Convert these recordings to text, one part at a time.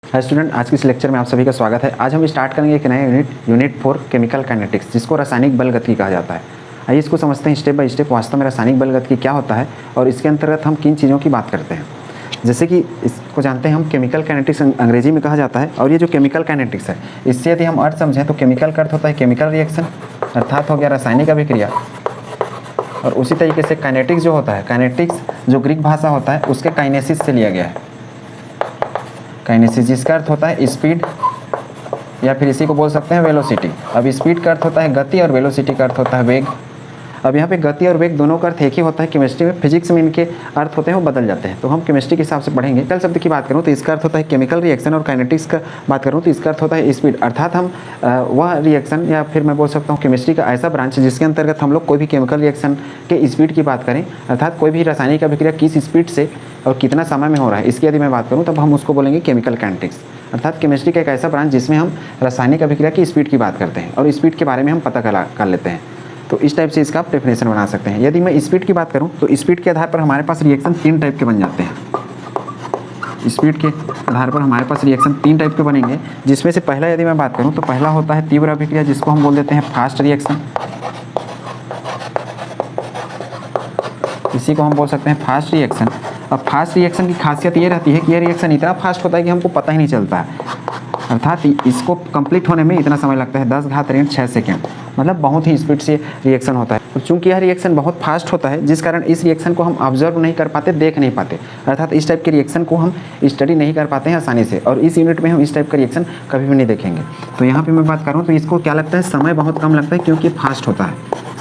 Hi student, आज के इस लेक्चर में आप सभी का स्वागत है। आज हम स्टार्ट करेंगे एक नया यूनिट 4 केमिकल काइनेटिक्स, जिसको रासायनिक बल गतिकी कहा जाता है। आइए इसको समझते हैं स्टेप बाय स्टेप। वास्तव में रासायनिक बल गतिकी क्या होता है और इसके अंतर्गत हम किन चीज़ों की बात करते हैं। जैसे कि इसको जानते हैं हम केमिकल काइनेटिक्स अंग्रेजी में कहा जाता है। और ये जो केमिकल काइनेटिक्स है, इससे यदि हम अर्थ समझें तो केमिकल का अर्थ होता है केमिकल रिएक्शन, अर्थात हो गया रासायनिक अभिक्रिया। और उसी तरीके से काइनेटिक्स जो होता है, काइनेटिक्स जो ग्रीक भाषा होता है उसके काइनेसिस से लिया गया है। काइनेसिस जिसका अर्थ होता है स्पीड, या फिर इसी को बोल सकते हैं वेलोसिटी। अब स्पीड का अर्थ होता है गति और वेलोसिटी का अर्थ होता है वेग। अब यहाँ पे गति और वेग दोनों का अर्थ एक ही होता है। केमिस्ट्री में, फिजिक्स में इनके अर्थ होते हैं वो बदल जाते हैं, तो हम केमिस्ट्री के हिसाब से पढ़ेंगे। केमिकल शब्द की बात करूँ तो इसका अर्थ होता है केमिकल रिएक्शन, और काइनेटिक्स का बात करूँ तो इसका अर्थ होता है स्पीड। अर्थात हम वह रिएक्शन, या फिर मैं बोल सकता हूँ केमिस्ट्री का ऐसा ब्रांच जिसके अंतर्गत हम लोग कोई भी केमिकल रिएक्शन के स्पीड की बात करें, अर्थात कोई भी रासायनिक अभिक्रिया किस स्पीड से और कितना समय में हो रहा है, इसकी यदि मैं बात करूँ तब हम उसको बोलेंगे केमिकल काइनेटिक्स। अर्थात केमिस्ट्री का एक ऐसा ब्रांच जिसमें हम रासायनिक अभिक्रिया की स्पीड की बात करते हैं और स्पीड के बारे में हम पता कर लेते हैं। तो इस टाइप से इसका आप डेफिनेशन बना सकते हैं। यदि मैं स्पीड की बात करूं तो स्पीड के आधार पर हमारे पास रिएक्शन 3 टाइप के बन जाते हैं। स्पीड के आधार पर हमारे पास रिएक्शन 3 टाइप के बनेंगे, जिसमें से पहला यदि मैं बात करूं तो पहला होता है तीव्र अभिक्रिया, जिसको हम बोल देते हैं फास्ट रिएक्शन। इसी को हम बोल सकते हैं फास्ट रिएक्शन। अब फास्ट रिएक्शन की खासियत ये रहती है कि यह रिएक्शन इतना फास्ट होता है कि हमको पता ही नहीं चलता है। अर्थात इसको कंप्लीट होने में इतना समय लगता है 10⁻⁶ सेकेंड, मतलब बहुत ही स्पीड से रिएक्शन होता है। और चूंकि यह रिएक्शन बहुत फास्ट होता है, जिस कारण इस रिएक्शन को हम ऑब्जर्व नहीं कर पाते, देख नहीं पाते। अर्थात इस टाइप के रिएक्शन को हम स्टडी नहीं कर पाते हैं आसानी से, और इस यूनिट में हम इस टाइप का रिएक्शन कभी भी नहीं देखेंगे। तो यहाँ पे मैं बात करूँ तो इसको क्या लगता है, समय बहुत कम लगता है, क्योंकि फास्ट होता है,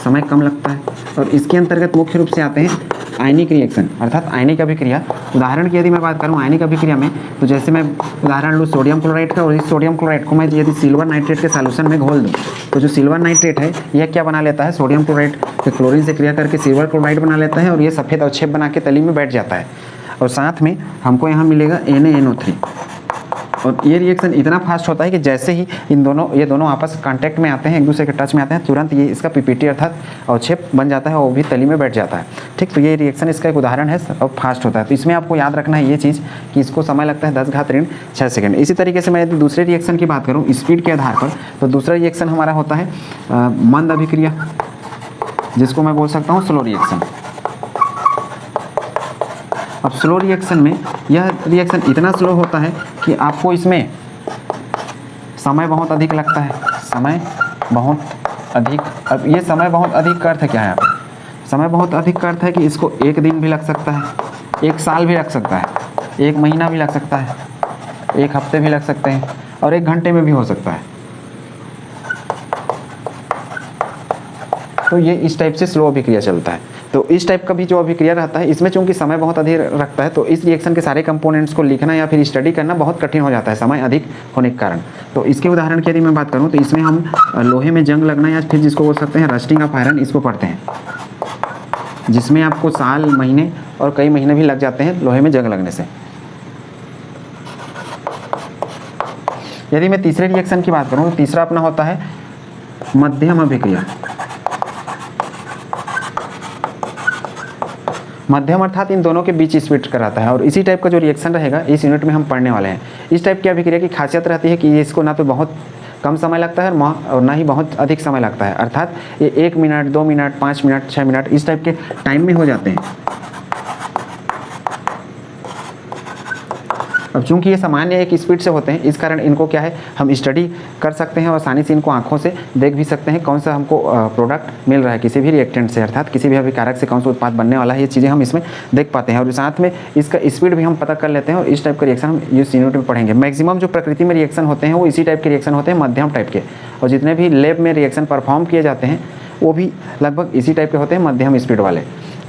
समय कम लगता है। और इसके अंतर्गत मुख्य रूप से आते हैं आयनिक रिएक्शन, अर्थात आयनिक अभिक्रिया। उदाहरण की यदि मैं बात करूं आयनिक अभिक्रिया में, तो जैसे मैं उदाहरण लूँ सोडियम क्लोराइड का, और इस सोडियम क्लोराइड को मैं यदि सिल्वर नाइट्रेट के सॉल्यूशन में घोल दूं, तो जो सिल्वर नाइट्रेट है यह क्या बना लेता है, सोडियम क्लोराइड के क्लोरीन से क्रिया करके सिल्वर क्लोराइड बना लेता है, और ये सफ़ेद अवक्षेप बना के तली में बैठ जाता है। और साथ में हमको यहाँ मिलेगा NaNO3। और ये रिएक्शन इतना फास्ट होता है कि जैसे ही ये दोनों आपस कांटेक्ट में आते हैं, एक दूसरे के टच में आते हैं, तुरंत ये इसका पीपीटी अर्थात अवक्षेप बन जाता है और वो भी तली में बैठ जाता है। ठीक, तो ये रिएक्शन इसका एक उदाहरण है और फास्ट होता है। तो इसमें आपको याद रखना है ये चीज़ कि इसको समय लगता है 10⁻⁶ सेकेंड। इसी तरीके से मैं यदि दूसरे रिएक्शन की बात करूँ स्पीड के आधार पर, तो दूसरा रिएक्शन हमारा होता है मंद अभिक्रिया, जिसको मैं बोल सकता हूँ स्लो रिएक्शन। अब स्लो रिएक्शन में यह रिएक्शन इतना स्लो होता है कि आपको इसमें समय बहुत अधिक लगता है, समय बहुत अधिक। अब ये समय बहुत अधिक का अर्थ क्या है, समय बहुत अधिक का अर्थ है कि इसको 1 दिन भी लग सकता है, 1 साल भी लग सकता है, 1 महीना भी लग सकता है, 1 हफ्ते भी लग सकते हैं, और 1 घंटे में भी हो सकता है। तो ये इस टाइप से स्लो अभिक्रिया चलता है। तो इस टाइप का भी जो अभिक्रिया रहता है, इसमें चूंकि समय बहुत अधिक रखता है, तो इस रिएक्शन के सारे कंपोनेंट्स को लिखना या फिर स्टडी करना बहुत कठिन हो जाता है समय अधिक होने के कारण। तो इसके उदाहरण की यदि मैं बात करूं तो इसमें हम लोहे में जंग लगना, या फिर जिसको बोल सकते हैं रस्टिंग ऑफ आयरन, इसको पढ़ते हैं, जिसमें आपको साल, महीने और कई महीने भी लग जाते हैं लोहे में जंग लगने से। यदि मैं तीसरे रिएक्शन की बात करूँ तो तीसरा अपना होता है मध्यम अभिक्रिया। मध्यम अर्थात इन दोनों के बीच स्पीड का रहता है, और इसी टाइप का जो रिएक्शन रहेगा इस यूनिट में हम पढ़ने वाले हैं। इस टाइप की अभिक्रिया की खासियत रहती है कि इसको ना तो बहुत कम समय लगता है और ना ही बहुत अधिक समय लगता है। अर्थात ये 1 मिनट, 2 मिनट, 5 मिनट, 6 मिनट इस टाइप के टाइम में हो जाते हैं। अब चूंकि ये सामान्य एक स्पीड से होते हैं, इस कारण इनको क्या है, हम स्टडी कर सकते हैं और आसानी से इनको आंखों से देख भी सकते हैं कौन सा हमको प्रोडक्ट मिल रहा है किसी भी रिएक्टेंट से, अर्थात किसी भी अभिकारक से कौन सा उत्पाद बनने वाला है, ये चीज़ें हम इसमें देख पाते हैं। और साथ में इसका स्पीड भी हम पता कर लेते हैं, और इस टाइप का रिएक्शन हम इस यूनिट में पढ़ेंगे। मैक्सिमम जो प्रकृति में रिएक्शन होते हैं वो इसी टाइप के रिएक्शन होते हैं, मध्यम टाइप के, और जितने भी लैब में रिएक्शन परफॉर्म किए जाते हैं वो भी लगभग इसी टाइप के होते हैं, मध्यम स्पीड वाले।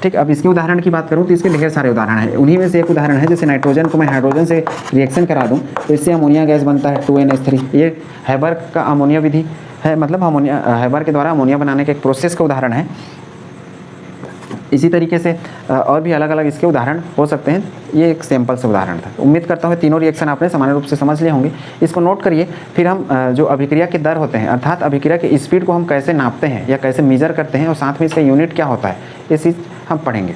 ठीक, अब इसके उदाहरण की बात करूं तो इसके ढेर सारे उदाहरण हैं। उन्हीं में से एक उदाहरण है, जैसे नाइट्रोजन को मैं हाइड्रोजन से रिएक्शन करा दूं तो इससे अमोनिया गैस बनता है 2NH3। ये हैबर का अमोनिया विधि है, मतलब हैबर के द्वारा अमोनिया बनाने के एक प्रोसेस का उदाहरण है। इसी तरीके से और भी अलग अलग इसके उदाहरण हो सकते हैं। ये एक सैंपल से उदाहरण था। उम्मीद करता हूँ तीनों रिएक्शन आपने सामान्य रूप से समझ लिए होंगे। इसको नोट करिए। फिर हम जो अभिक्रिया के दर होते हैं, अर्थात अभिक्रिया के स्पीड को हम कैसे नापते हैं या कैसे मेजर करते हैं, और साथ में इसका यूनिट क्या होता है, ये चीज़ हम पढ़ेंगे।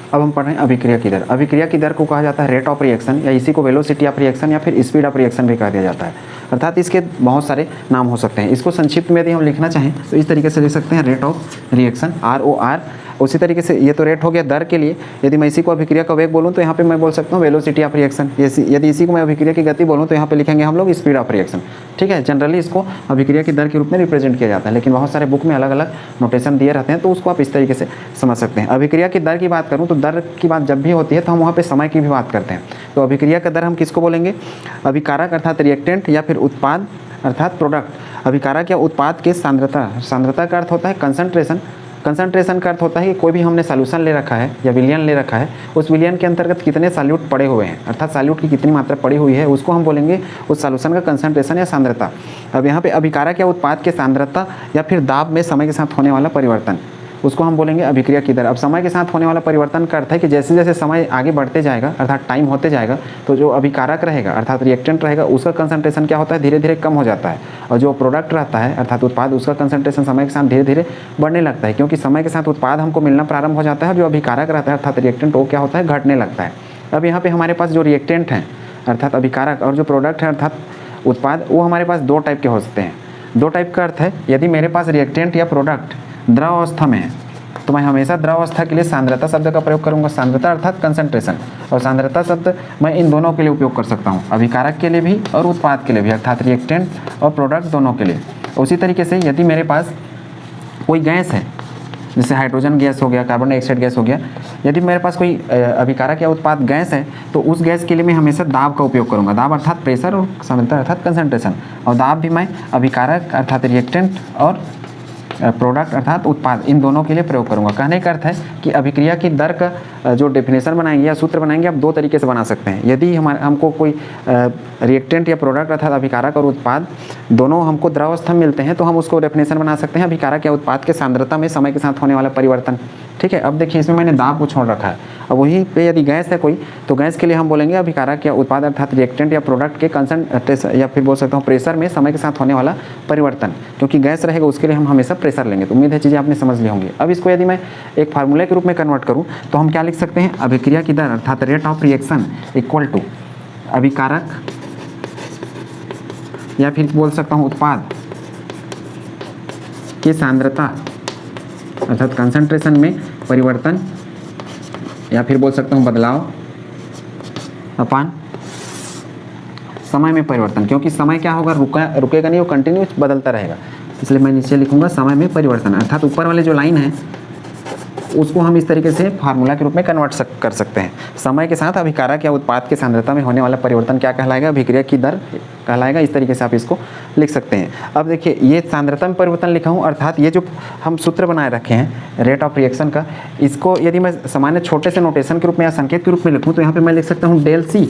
अब हम पढ़ रहे हैं अभिक्रिया की दर। अभिक्रिया की दर को कहा जाता है रेट ऑफ रिएक्शन, या इसी को वेलोसिटी ऑफ रिएक्शन या फिर स्पीड ऑफ रिएक्शन भी कहा दिया जाता है। अर्थात इसके बहुत सारे नाम हो सकते हैं। इसको संक्षिप्त में यदि हम लिखना चाहें तो इस तरीके से लिख सकते हैं रेट ऑफ रिएक्शन, ROR। उसी तरीके से ये तो रेट हो गया दर के लिए। यदि मैं इसी को अभिक्रिया का वेग बोलूँ तो यहाँ पे मैं बोल सकता हूँ वेलोसिटी ऑफ रिएक्शन। यदि इसी को मैं अभिक्रिया की गति बोलूँ तो यहाँ पे लिखेंगे हम लोग स्पीड ऑफ रिएक्शन। ठीक है, जनरली इसको अभिक्रिया की दर के रूप में रिप्रेजेंट किया जाता है, लेकिन बहुत सारे बुक में अलग अलग नोटेशन दिए रहते हैं, तो उसको आप इस तरीके से समझ सकते हैं। अभिक्रिया की दर की बात करूँ तो दर की बात जब भी होती है तो हम वहाँ पर समय की भी बात करते हैं। तो अभिक्रिया का दर हम किसको बोलेंगे? अभिकारक अर्थात रिएक्टेंट या फिर उत्पाद अर्थात प्रोडक्ट। अभिकारक या उत्पाद के सांद्रता, सांद्रता का अर्थ होता है कंसंट्रेशन। कंसंट्रेशन का अर्थ होता है कि कोई भी हमने सॉल्यूशन ले रखा है या विलियन ले रखा है, उस विलियन के अंतर्गत कितने सॉल्यूट पड़े हुए हैं, अर्थात सॉल्यूट की कितनी मात्रा पड़ी हुई है, उसको हम बोलेंगे उस सॉल्यूशन का कंसंट्रेशन या सांद्रता। अब यहाँ पे अभिकारक या उत्पाद के सांद्रता या फिर दाब में समय के साथ होने वाला परिवर्तन, उसको हम बोलेंगे अभिक्रिया की दर। अब समय के साथ होने वाला परिवर्तन का अर्थ है कि जैसे जैसे समय आगे बढ़ते जाएगा अर्थात टाइम होते जाएगा, तो जो अभिकारक रहेगा अर्थात रिएक्टेंट रहेगा उसका कंसंट्रेशन क्या होता है, धीरे धीरे कम हो जाता है, और जो प्रोडक्ट रहता है अर्थात उत्पाद उसका कंसंट्रेशन समय के साथ धीरे धीरे बढ़ने लगता है, क्योंकि समय के साथ उत्पाद हमको मिलना प्रारंभ हो जाता है, और जो अभिकारक रहता है अर्थात रिएक्टेंट वो क्या होता है, घटने लगता है। अब यहाँ पर हमारे पास जो रिएक्टेंट हैं अर्थात अभिकारक और जो प्रोडक्ट है अर्थात उत्पाद, वो हमारे पास दो टाइप के हो सकते हैं। दो टाइप का अर्थ है, यदि मेरे पास रिएक्टेंट या प्रोडक्ट द्रव अवस्था में है तो मैं हमेशा द्रव अवस्था के लिए सांद्रता शब्द का प्रयोग करूंगा। सांद्रता अर्थात कंसंट्रेशन, और सांद्रता शब्द मैं इन दोनों के लिए उपयोग कर सकता हूं, अभिकारक के लिए भी और उत्पाद के लिए भी, अर्थात रिएक्टेंट और प्रोडक्ट दोनों के लिए। उसी तरीके से यदि मेरे पास कोई गैस है, जैसे हाइड्रोजन गैस हो गया, कार्बन डाइऑक्साइड गैस हो गया, यदि मेरे पास कोई अभिकारक या उत्पाद गैस है तो उस गैस के लिए मैं हमेशा दाब का उपयोग करूंगा। दाब अर्थात प्रेशर और सांद्रता अर्थात कंसंट्रेशन, और दाब भी मैं अभिकारक अर्थात रिएक्टेंट और प्रोडक्ट अर्थात उत्पाद इन दोनों के लिए प्रयोग करूंगा। कहने का अर्थ है कि अभिक्रिया की दर का जो डेफिनेशन बनाएंगे या सूत्र बनाएंगे आप दो तरीके से बना सकते हैं। यदि हमको कोई रिएक्टेंट या प्रोडक्ट अर्थात अभिकारक और उत्पाद दोनों हमको द्रवावस्था में मिलते हैं तो हम उसको डेफिनेशन बना सकते हैं अभिकारक या उत्पाद के सांद्रता में समय के साथ होने वाला परिवर्तन। ठीक है, अब देखिए इसमें मैंने दाब को छोड़ रखा है। अब वहीं पे यदि गैस है कोई तो गैस के लिए हम बोलेंगे अभिकारक या उत्पाद अर्थात रिएक्टेंट या प्रोडक्ट के कंसंट्रेशन या फिर बोल सकता हूँ प्रेशर में समय के साथ होने वाला परिवर्तन, क्योंकि गैस रहेगा उसके लिए हम हमेशा प्रेशर लेंगे। तो उम्मीद है चीज़ें आपने समझ ली होंगी। अब इसको यदि मैं एक फार्मूले के रूप में कन्वर्ट करूँ तो हम क्या लिख सकते हैं, अभिक्रिया की दर अर्थात rate of reaction equal to अभिकारक या फिर बोल सकता हूँ उत्पाद की सांद्रता अर्थात कंसंट्रेशन में परिवर्तन या फिर बोल सकता हूँ बदलाव अपान समय में परिवर्तन, क्योंकि समय क्या होगा, रुकेगा नहीं, वो कंटिन्यूस बदलता रहेगा, इसलिए मैं नीचे लिखूंगा समय में परिवर्तन। अर्थात ऊपर वाले जो लाइन है उसको हम इस तरीके से फार्मूला के रूप में कन्वर्ट कर सकते हैं। समय के साथ अभिकारक या उत्पाद की सांद्रता में होने वाला परिवर्तन क्या कहलाएगा, अभिक्रिया की दर कहलाएगा। इस तरीके से आप इसको लिख सकते हैं। अब देखिए ये सांद्रता में परिवर्तन लिखा हूँ, अर्थात ये जो हम सूत्र बनाए रखे हैं रेट ऑफ रिएक्शन का, इसको यदि मैं सामान्य छोटे से नोटेशन के रूप में या संकेत के रूप में लिखूँ तो यहाँ पर मैं लिख सकता हूँ del C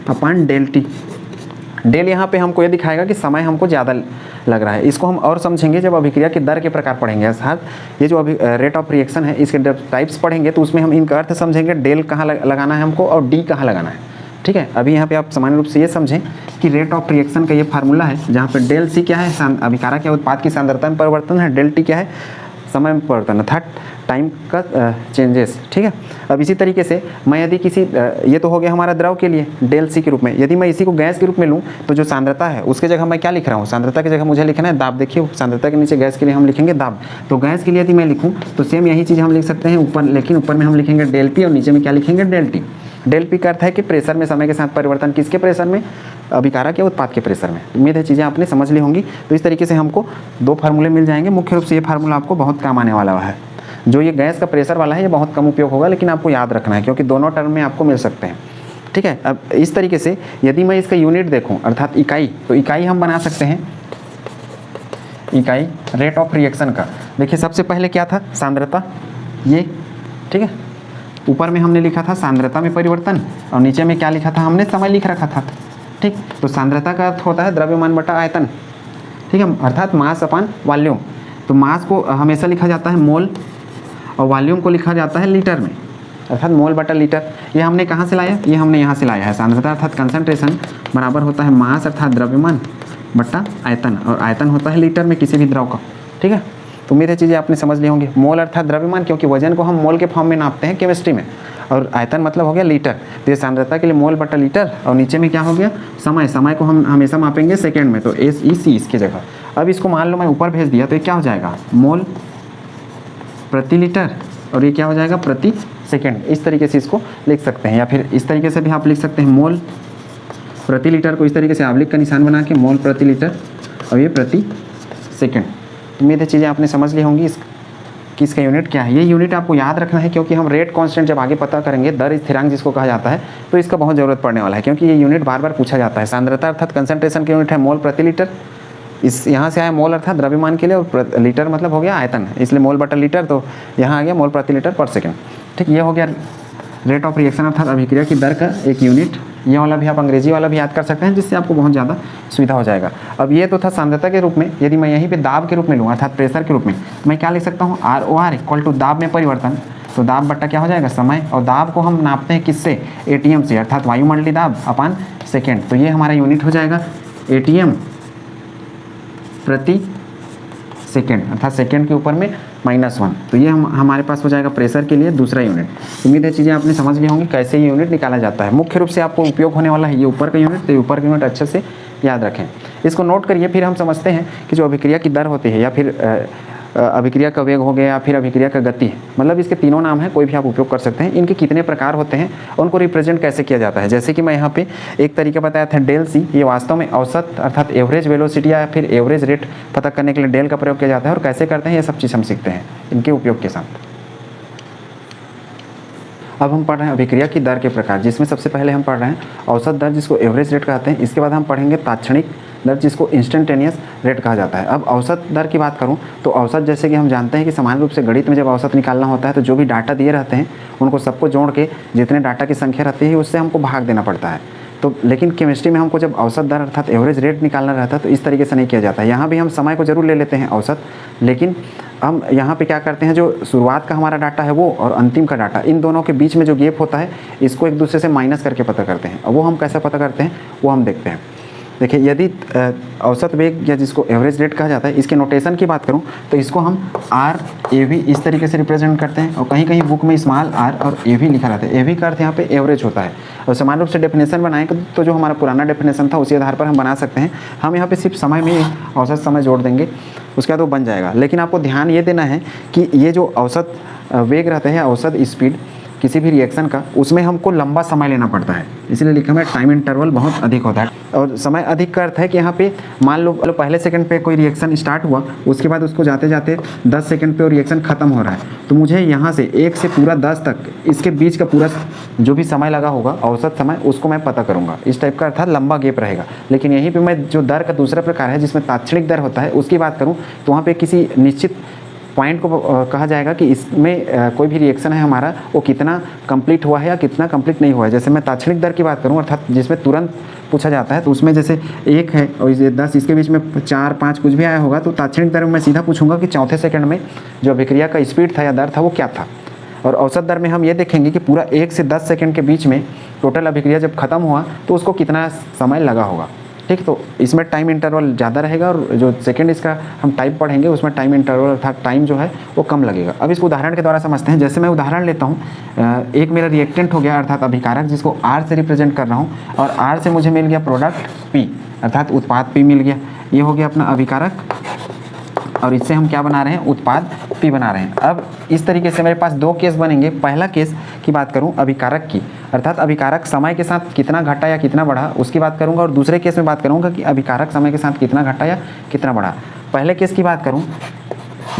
upon del T. Del यहाँ पे हमको ये दिखाएगा कि समय हमको ज़्यादा लग रहा है। इसको हम और समझेंगे जब अभिक्रिया के दर के प्रकार पढ़ेंगे, अर्थात ये जो अभी रेट ऑफ रिएक्शन है इसके टाइप्स पढ़ेंगे तो उसमें हम इनका अर्थ समझेंगे, डेल कहाँ लगाना है हमको और डी कहाँ लगाना है। ठीक है, अभी यहाँ पे आप सामान्य रूप से ये समझें कि रेट ऑफ रिएक्शन का ये फार्मूला है जहाँ पे डेल सी क्या है, अभिकारक या उत्पाद की सांद्रता में परिवर्तन है, डेल टी क्या है, समय में परिवर्तन अर्थात टाइम का चेंजेस। ठीक है, अब इसी तरीके से मैं यदि किसी ये तो हो गया हमारा द्रव के लिए डेल सी के रूप में, यदि मैं इसी को गैस के रूप में लूँ तो जो सांद्रता है उसके जगह मैं क्या लिख रहा हूँ, सांद्रता की जगह मुझे लिखना है दाब। देखिए सांद्रता के नीचे गैस के लिए हम लिखेंगे दाब, तो गैस के लिए यदि मैं लिखूँ तो सेम यही चीज़ हम लिख सकते हैं ऊपर, लेकिन ऊपर में हम लिखेंगे डेल पी और नीचे में क्या लिखेंगे डेल टी। डेल पी का अर्थ है कि प्रेशर में समय के साथ परिवर्तन, किसके प्रेशर में, अभिकारक या उत्पाद के प्रेशर में। उम्मीद है चीज़ें आपने समझ ली होंगी। तो इस तरीके से हमको दो फार्मूले मिल जाएंगे। मुख्य रूप से ये फार्मूला आपको बहुत काम आने वाला है। जो ये गैस का प्रेशर वाला है ये बहुत कम उपयोग होगा, लेकिन आपको याद रखना है क्योंकि दोनों टर्म में आपको मिल सकते हैं। ठीक है, अब इस तरीके से यदि मैं इसका यूनिट देखूं अर्थात इकाई, तो इकाई हम बना सकते हैं इकाई रेट ऑफ रिएक्शन का। देखिए सबसे पहले क्या था, सांद्रता, ये ठीक है, ऊपर में हमने लिखा था सांद्रता में परिवर्तन और नीचे में क्या लिखा था, हमने समय लिख रखा था। ठीक, तो सांद्रता का अर्थ होता है द्रव्यमान बटा आयतन। ठीक है, अर्थात मास अपान वॉल्यूम। तो मास को हमेशा लिखा जाता है मोल और वॉल्यूम को लिखा जाता है लीटर में, अर्थात मोल बटा लीटर। ये हमने कहाँ से लाया, ये हमने यहाँ से लाया है। सांद्रता अर्थात कंसंट्रेशन बराबर होता है मास अर्थात द्रव्यमान बटा आयतन, और आयतन होता है लीटर में किसी भी द्रव का। ठीक है, तो उम्मीद है चीज़ें आपने समझ ली होंगी। मोल अर्थात द्रव्यमान, क्योंकि वजन को हम मोल के फॉर्म में नापते हैं केमिस्ट्री में, और आयतन मतलब हो गया लीटर, तो ये सांद्रता के लिए मोल बटा लीटर, और नीचे में क्या हो गया समय, समय को हम हमेशा मापेंगे सेकेंड में, तो SEC इसकी जगह। अब इसको मान लो मैं ऊपर भेज दिया, तो ये क्या हो जाएगा मोल प्रति लीटर, और ये क्या हो जाएगा प्रति सेकेंड। इस तरीके से इसको लिख सकते हैं, या फिर इस तरीके से भी आप लिख सकते हैं, मोल प्रति लीटर को इस तरीके से आवलिक का निशान बना के मोल प्रति लीटर, और ये प्रति सेकेंड। उम्मीद है चीज़ें आपने समझ ली होंगी कि इसका यूनिट क्या है। ये यूनिट आपको याद रखना है, क्योंकि हम रेट कांस्टेंट जब आगे पता करेंगे, दर स्थिरांक जिसको कहा जाता है, तो इसका बहुत ज़रूरत पड़ने वाला है, क्योंकि ये यूनिट बार बार पूछा जाता है। सांद्रता अर्थात कंसंट्रेशन की यूनिट है मोल प्रति लीटर, इस यहाँ से आया मोल अर्थात द्रव्यमान के लिए, और लीटर मतलब हो गया आयतन, इसलिए मोल बटा लीटर, तो यहाँ आ गया मोल प्रति लीटर पर सेकेंड। ठीक, ये हो गया रेट ऑफ रिएक्शन अर्थात अभिक्रिया की दर का एक यूनिट। ये वाला भी आप अंग्रेजी वाला भी याद कर सकते हैं, जिससे आपको बहुत ज़्यादा सुविधा हो जाएगा। अब ये तो था सांद्रता के रूप में, यदि मैं यहीं पे दाब के रूप में लूँ अर्थात प्रेशर के रूप में, मैं क्या लिख सकता हूँ ROR इक्वल टू दाब में परिवर्तन, तो दाब बट्टा क्या हो जाएगा समय, और दाब को हम नापते हैं किससे ATM से, अर्थात वायुमंडलीय दाब अपान सेकेंड, तो ये हमारा यूनिट हो जाएगा ATM प्रति सेकेंड, अर्थात सेकेंड के ऊपर में -1, तो ये हमारे पास हो जाएगा प्रेशर के लिए दूसरा यूनिट। उम्मीद है चीज़ें आपने समझ ली होंगी कैसे ये यूनिट निकाला जाता है। मुख्य रूप से आपको उपयोग होने वाला है ये ऊपर का यूनिट, तो ये ऊपर का यूनिट अच्छे से याद रखें, इसको नोट करिए। फिर हम समझते हैं कि जो अभिक्रिया की दर होती है, या फिर अभिक्रिया का वेग हो गया, या फिर अभिक्रिया का गति, मतलब इसके तीनों नाम हैं, कोई भी आप उपयोग कर सकते हैं। इनके कितने प्रकार होते हैं, उनको रिप्रेजेंट कैसे किया जाता है। जैसे कि मैं यहाँ पे एक तरीका बताया था डेल सी, ये वास्तव में औसत अर्थात एवरेज वेलोसिटी या फिर एवरेज रेट पता करने के लिए डेल का प्रयोग किया जाता है, और कैसे करते हैं ये सब चीज़ हम सीखते हैं इनके उपयोग के साथ। अब हम पढ़ रहे हैं अभिक्रिया की दर के प्रकार, जिसमें सबसे पहले हम पढ़ रहे हैं औसत दर, जिसको एवरेज रेट कहते हैं। इसके बाद हम पढ़ेंगे तात्क्षणिक दर, जिसको इंस्टेंटेनियस रेट कहा जाता है। अब औसत दर की बात करूं तो औसत, जैसे कि हम जानते हैं कि सामान्य रूप से गणित में जब औसत निकालना होता है, तो जो भी डाटा दिए रहते हैं उनको सबको जोड़ के जितने डाटा की संख्या रहती है उससे हमको भाग देना पड़ता है। तो लेकिन केमिस्ट्री में हमको जब औसत दर अर्थात एवरेज रेट निकालना रहता है, तो इस तरीके से नहीं किया जाता है। यहाँ भी हम समय को जरूर ले लेते हैं औसत, लेकिन हम यहाँ पे क्या करते हैं, जो शुरुआत का हमारा डाटा है वो और अंतिम का डाटा, इन दोनों के बीच में जो गैप होता है, इसको एक दूसरे से माइनस करके पता करते हैं। और वो हम कैसे पता करते हैं वो हम देखते हैं। देखिए, यदि औसत वेग या जिसको एवरेज रेट कहा जाता है, इसके नोटेशन की बात करूं तो इसको हम RAV इस तरीके से रिप्रेजेंट करते हैं, और कहीं कहीं बुक में स्मॉल r और AV लिखा रहता है। AV का अर्थ यहाँ पे एवरेज होता है। और समान रूप से डेफिनेशन बनाएंगे तो जो हमारा पुराना डेफिनेशन था उसी आधार पर हम बना सकते हैं। हम यहाँ पे सिर्फ समय में औसत समय जोड़ देंगे, उसके बाद वो बन जाएगा। लेकिन आपको ध्यान ये देना है कि ये जो औसत वेग रहता है, औसत स्पीड किसी भी रिएक्शन का, उसमें हमको लंबा समय लेना पड़ता है, इसलिए लिखा है टाइम इंटरवल बहुत अधिक होता है। और समय अधिक का अर्थ है कि यहाँ पे मान लो पहले सेकंड पे कोई रिएक्शन स्टार्ट हुआ, उसके बाद उसको जाते जाते 10 सेकंड पे वो रिएक्शन खत्म हो रहा है, तो मुझे यहाँ से 1 से पूरा 10 तक इसके बीच का पूरा जो भी समय लगा होगा औसत समय, उसको मैं पता करूँगा। इस टाइप का अर्थात लंबा गैप रहेगा। लेकिन यहीं पर मैं जो दर का दूसरा प्रकार है जिसमें तात्क्षणिक दर होता है उसकी बात करूँ, तो वहाँ पर किसी निश्चित पॉइंट को कहा जाएगा कि इसमें कोई भी रिएक्शन है हमारा, वो कितना कंप्लीट हुआ है या कितना कंप्लीट नहीं हुआ है। जैसे मैं तात्क्षणिक दर की बात करूं अर्थात जिसमें तुरंत पूछा जाता है, तो उसमें जैसे 1 है और ये 10, इसके बीच में 4, 5 कुछ भी आया होगा, तो तात्क्षणिक दर में मैं सीधा पूछूंगा कि चौथे सेकंड में जो अभिक्रिया का स्पीड था या दर था वो क्या था। और औसत दर में हम ये देखेंगे कि पूरा 1 से 10 सेकंड के बीच में टोटल अभिक्रिया जब खत्म हुआ तो उसको कितना समय लगा होगा। ठीक, तो इसमें टाइम इंटरवल ज़्यादा रहेगा, और जो सेकंड इसका हम टाइप पढ़ेंगे उसमें टाइम इंटरवल अर्थात टाइम जो है वो कम लगेगा। अब इसको उदाहरण के द्वारा समझते हैं। जैसे मैं उदाहरण लेता हूँ, एक मेरा रिएक्टेंट हो गया अर्थात अभिकारक, जिसको R से रिप्रेजेंट कर रहा हूँ, और R से मुझे मिल गया प्रोडक्ट P अर्थात उत्पाद P मिल गया। ये हो गया अपना अभिकारक, और इससे हम क्या बना रहे हैं, उत्पाद P बना रहे हैं। अब इस तरीके से मेरे पास 2 केस बनेंगे। पहला केस की बात करूं अभिकारक की, अर्थात अभिकारक समय के साथ कितना घटा या कितना बढ़ा उसकी बात करूंगा, और दूसरे केस में बात करूंगा कि अभिकारक समय के साथ कितना घटा या कितना बढ़ा। पहले केस की बात करूं,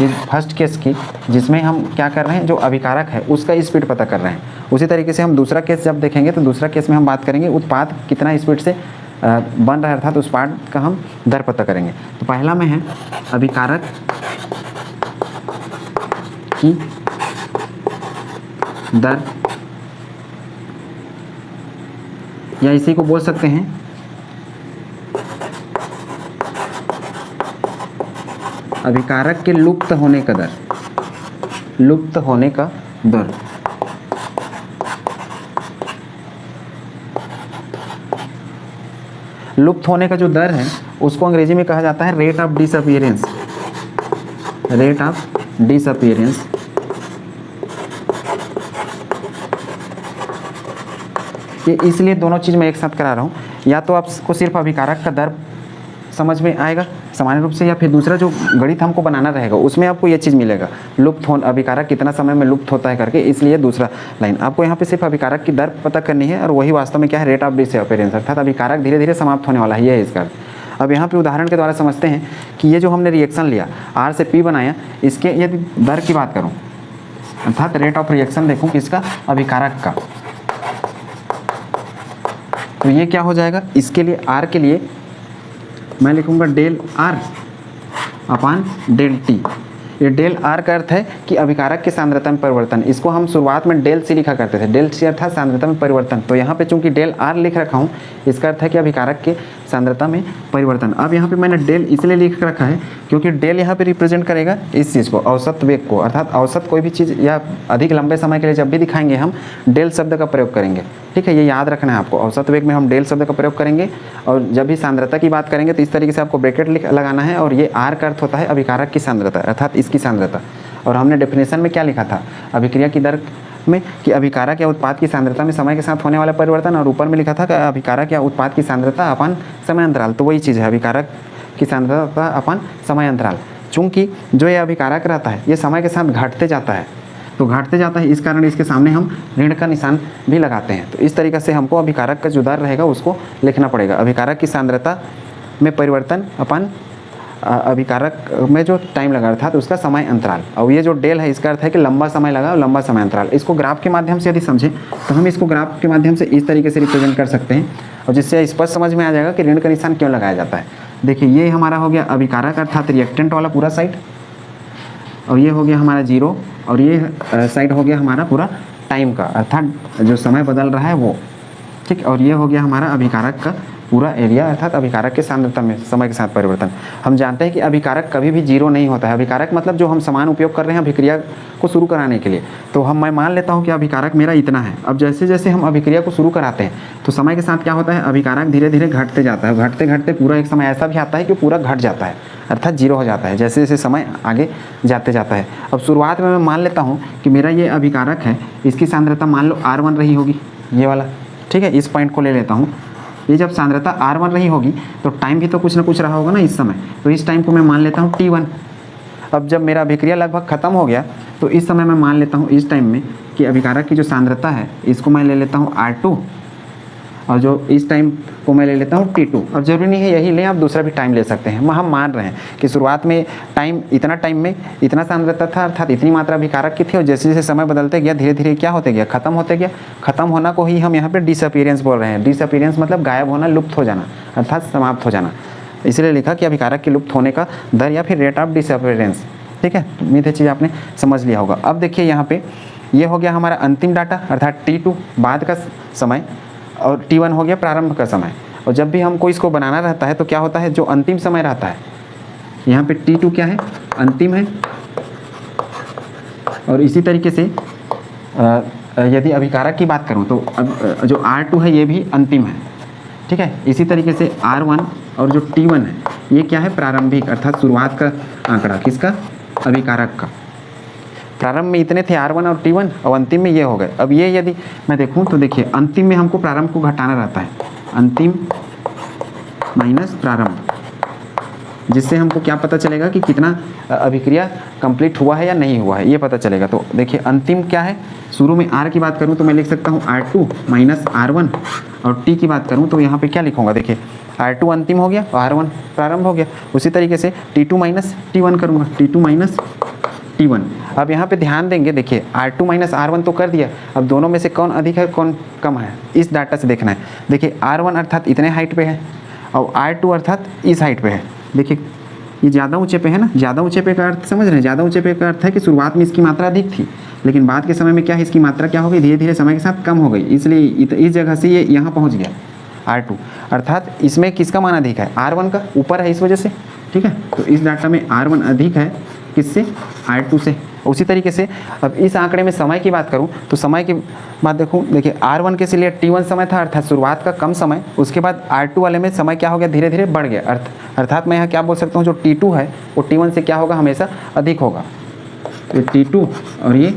ये फर्स्ट केस की, जिसमें हम क्या कर रहे हैं, जो अभिकारक है उसका स्पीड पता कर रहे हैं। उसी तरीके से हम दूसरा केस जब देखेंगे तो दूसरा केस में हम बात करेंगे उत्पाद कितना स्पीड से बन रहा है, अर्थात उस पार्ट का हम दर पता करेंगे। तो पहला में है अभिकारक की दर, या इसी को बोल सकते हैं अभिकारक के लुप्त होने का दर, लुप्त होने का दर। लुप्त होने का जो दर है उसको अंग्रेजी में कहा जाता है rate of disappearance, rate of disappearance. ये इसलिए दोनों चीज़ मैं एक साथ करा रहा हूँ, या तो आपको सिर्फ अभिकारक का दर समझ में आएगा सामान्य रूप से, या फिर दूसरा जो गणित हमको बनाना रहेगा उसमें आपको ये चीज़ मिलेगा, लुप्त हो अभिकारक कितना समय में लुप्त होता है करके, इसलिए दूसरा लाइन आपको यहाँ पे सिर्फ अभिकारक की दर पता करनी है, और वही वास्तव में क्या है, रेट ऑफ डिसअपीयरेंस, अर्थात अभिकारक धीरे धीरे समाप्त होने वाला है, ये है इसका। अब यहाँ पे उदाहरण के द्वारा समझते हैं कि ये जो हमने रिएक्शन लिया R से P बनाया, इसके यदि दर की बात करूँ अर्थात रेट ऑफ रिएक्शन देखूँ किसका, अभिकारक का, तो ये क्या हो जाएगा, इसके लिए R के लिए मैं लिखूँगा del R upon del T। ये डेल R का अर्थ है कि अभिकारक की सांद्रता में परिवर्तन, इसको हम शुरुआत में डेल C लिखा करते थे, डेल C अर्थात सांद्रता में परिवर्तन, तो यहाँ पे चूंकि डेल R लिख रखा हूँ, इसका अर्थ है कि अभिकारक के सांद्रता में परिवर्तन। अब यहाँ पे मैंने डेल इसलिए लिख रखा है क्योंकि डेल यहाँ पे रिप्रेजेंट करेगा इस चीज़ को, औसत वेग को, अर्थात औसत कोई भी चीज़ या अधिक लंबे समय के लिए जब भी दिखाएंगे हम डेल शब्द का प्रयोग करेंगे, ठीक है, ये याद रखना है आपको, औसत वेग में हम डेल शब्द का प्रयोग करेंगे, और जब भी सांद्रता की बात करेंगे तो इस तरीके से आपको ब्रैकेट लगाना है, और ये R का अर्थ होता है अभिकारक की सांद्रता अर्थात इसकी सांद्रता। और हमने डेफिनेशन में क्या लिखा था अभिक्रिया की दर में कि अभिकारक या उत्पाद की सांद्रता में समय के साथ होने वाला परिवर्तन, और ऊपर में लिखा था कि अभिकारक या उत्पाद की सांद्रता अपन समय अंतराल, तो वही चीज़ है अभिकारक की सांद्रता अपन समय अंतराल। चूँकि जो ये अभिकारक रहता है ये समय के साथ घटते जाता है, तो घटते जाता है, इस कारण इसके सामने हम ऋण का निशान भी लगाते हैं। तो इस तरीके से हमको अभिकारक का जो दर रहेगा उसको लिखना पड़ेगा, अभिकारक की सांद्रता में परिवर्तन अपन अभिकारक में जो टाइम लगा अर्थात उसका समय अंतराल। और ये जो डेल है इसका अर्थ है कि लंबा समय लगा और लंबा समय अंतराल। इसको ग्राफ के माध्यम से यदि समझें तो हम इसको ग्राफ के माध्यम से इस तरीके से रिप्रेजेंट कर सकते हैं, और जिससे स्पष्ट समझ में आ जाएगा कि ऋण का निशान क्यों लगाया जाता है। देखिए ये हमारा हो गया अभिकारक अर्थात रिएक्टेंट वाला पूरा साइड, और ये हो गया हमारा जीरो, और ये साइड हो गया हमारा पूरा टाइम का अर्थात जो समय बदल रहा है वो, ठीक। और ये हो गया हमारा अभिकारक का पूरा एरिया अर्थात अभिकारक के सांद्रता में समय के साथ परिवर्तन। हम जानते हैं कि अभिकारक कभी भी जीरो नहीं होता है, अभिकारक मतलब जो हम समान उपयोग कर रहे हैं अभिक्रिया को शुरू कराने के लिए। तो मैं मान लेता हूँ कि अभिकारक मेरा इतना है। अब जैसे जैसे हम अभिक्रिया को शुरू कराते हैं तो समय के साथ क्या होता है, अभिकारक धीरे धीरे घटते जाता है, घटते घटते पूरा एक समय ऐसा भी आता है कि पूरा घट जाता है अर्थात जीरो हो जाता है जैसे जैसे समय आगे जाते जाता है। अब शुरुआत में मैं मान लेता हूँ कि मेरा ये अभिकारक है, इसकी सांद्रता मान लो R1 रही होगी, ये वाला, ठीक है। इस पॉइंट को ले लेता हूँ, ये जब सांद्रता R1 रही होगी तो टाइम भी तो कुछ ना कुछ रहा होगा ना इस समय, तो इस टाइम को मैं मान लेता हूँ T1। अब जब मेरा अभिक्रिया लगभग ख़त्म हो गया तो इस समय मैं मान लेता हूँ इस टाइम में कि अभिकारक की जो सांद्रता है इसको मैं ले लेता हूँ R2, और जो इस टाइम को मैं ले लेता हूँ T2। अब जरूरी नहीं है यही लें, आप दूसरा भी टाइम ले सकते हैं। हम मान रहे हैं कि शुरुआत में टाइम में इतना सांद्रता था अर्थात इतनी मात्रा अभिकारक की थी, और जैसे जैसे समय बदलते गया धीरे धीरे क्या होते गया, खत्म होते गया। खत्म होना को ही हम यहाँ पे डिसअपीयरेंस बोल रहे हैं। डिसअपीयरेंस मतलब गायब होना, लुप्त हो जाना अर्थात समाप्त हो जाना, इसलिए लिखा कि अभिकारक के लुप्त होने का दर या फिर रेट ऑफ डिसअपीयरेंस, ठीक है। उम्मीद है चीज़ आपने समझ लिया होगा। अब देखिए यहाँ पे ये हो गया हमारा अंतिम डाटा अर्थात T2 बाद का समय, और T1 हो गया प्रारंभ का समय। और जब भी हमको इसको बनाना रहता है तो क्या होता है, जो अंतिम समय रहता है यहाँ पे T2 क्या है, अंतिम है। और इसी तरीके से यदि अभिकारक की बात करूँ तो जो R2 है ये भी अंतिम है, ठीक है। इसी तरीके से R1 और जो T1 है ये क्या है, प्रारंभिक अर्थात शुरुआत का आंकड़ा, किसका, अभिकारक का। प्रारंभ में इतने थे R1 और T1 और अंतिम में ये हो गए। अब ये यदि मैं देखूं तो देखिए अंतिम में हमको प्रारंभ को घटाना रहता है, अंतिम माइनस प्रारंभ, जिससे हमको क्या पता चलेगा कि कितना अभिक्रिया कंप्लीट हुआ है या नहीं हुआ है, ये पता चलेगा। तो देखिए अंतिम क्या है, शुरू में R की बात करूं तो मैं लिख सकता हूं R2 माइनस R1, और T की बात करूं तो यहाँ पे क्या लिखूंगा, देखिए R2 अंतिम हो गया और R1 प्रारंभ हो गया। उसी तरीके से T2 माइनस T1 करूँगा, T2 माइनस T1। अब यहाँ पे ध्यान देंगे, देखिए R2 माइनस R1 तो कर दिया, अब दोनों में से कौन अधिक है कौन कम है, इस डाटा से देखना है। देखिए R1 अर्थात इतने हाइट पे है और R2 अर्थात इस हाइट पे है। देखिए ये ज़्यादा ऊंचे पे है ना, ज़्यादा ऊंचे पे का अर्थ समझ रहे हैं, ज़्यादा ऊंचे पे का अर्थ है कि शुरुआत में इसकी मात्रा अधिक थी, लेकिन बाद के समय में क्या है, इसकी मात्रा क्या हो गई, धीरे धीरे समय के साथ कम हो गई, इसलिए इस जगह से ये यहाँ पहुँच गया R2, अर्थात इसमें किसका मान अधिक है, R1 का, ऊपर है इस वजह से, ठीक है। तो इस डाटा में R1 अधिक है किससे, R2 से। उसी तरीके से अब इस आंकड़े में समय की बात करूं तो समय की बात देखिए R1 के लिए T1 समय था अर्थात शुरुआत का कम समय, उसके बाद R2 वाले में समय क्या हो गया, धीरे धीरे बढ़ गया, अर्थात मैं यहाँ क्या बोल सकता हूँ, जो T2 है वो T1 से क्या होगा, हमेशा अधिक होगा। ये T2 और ये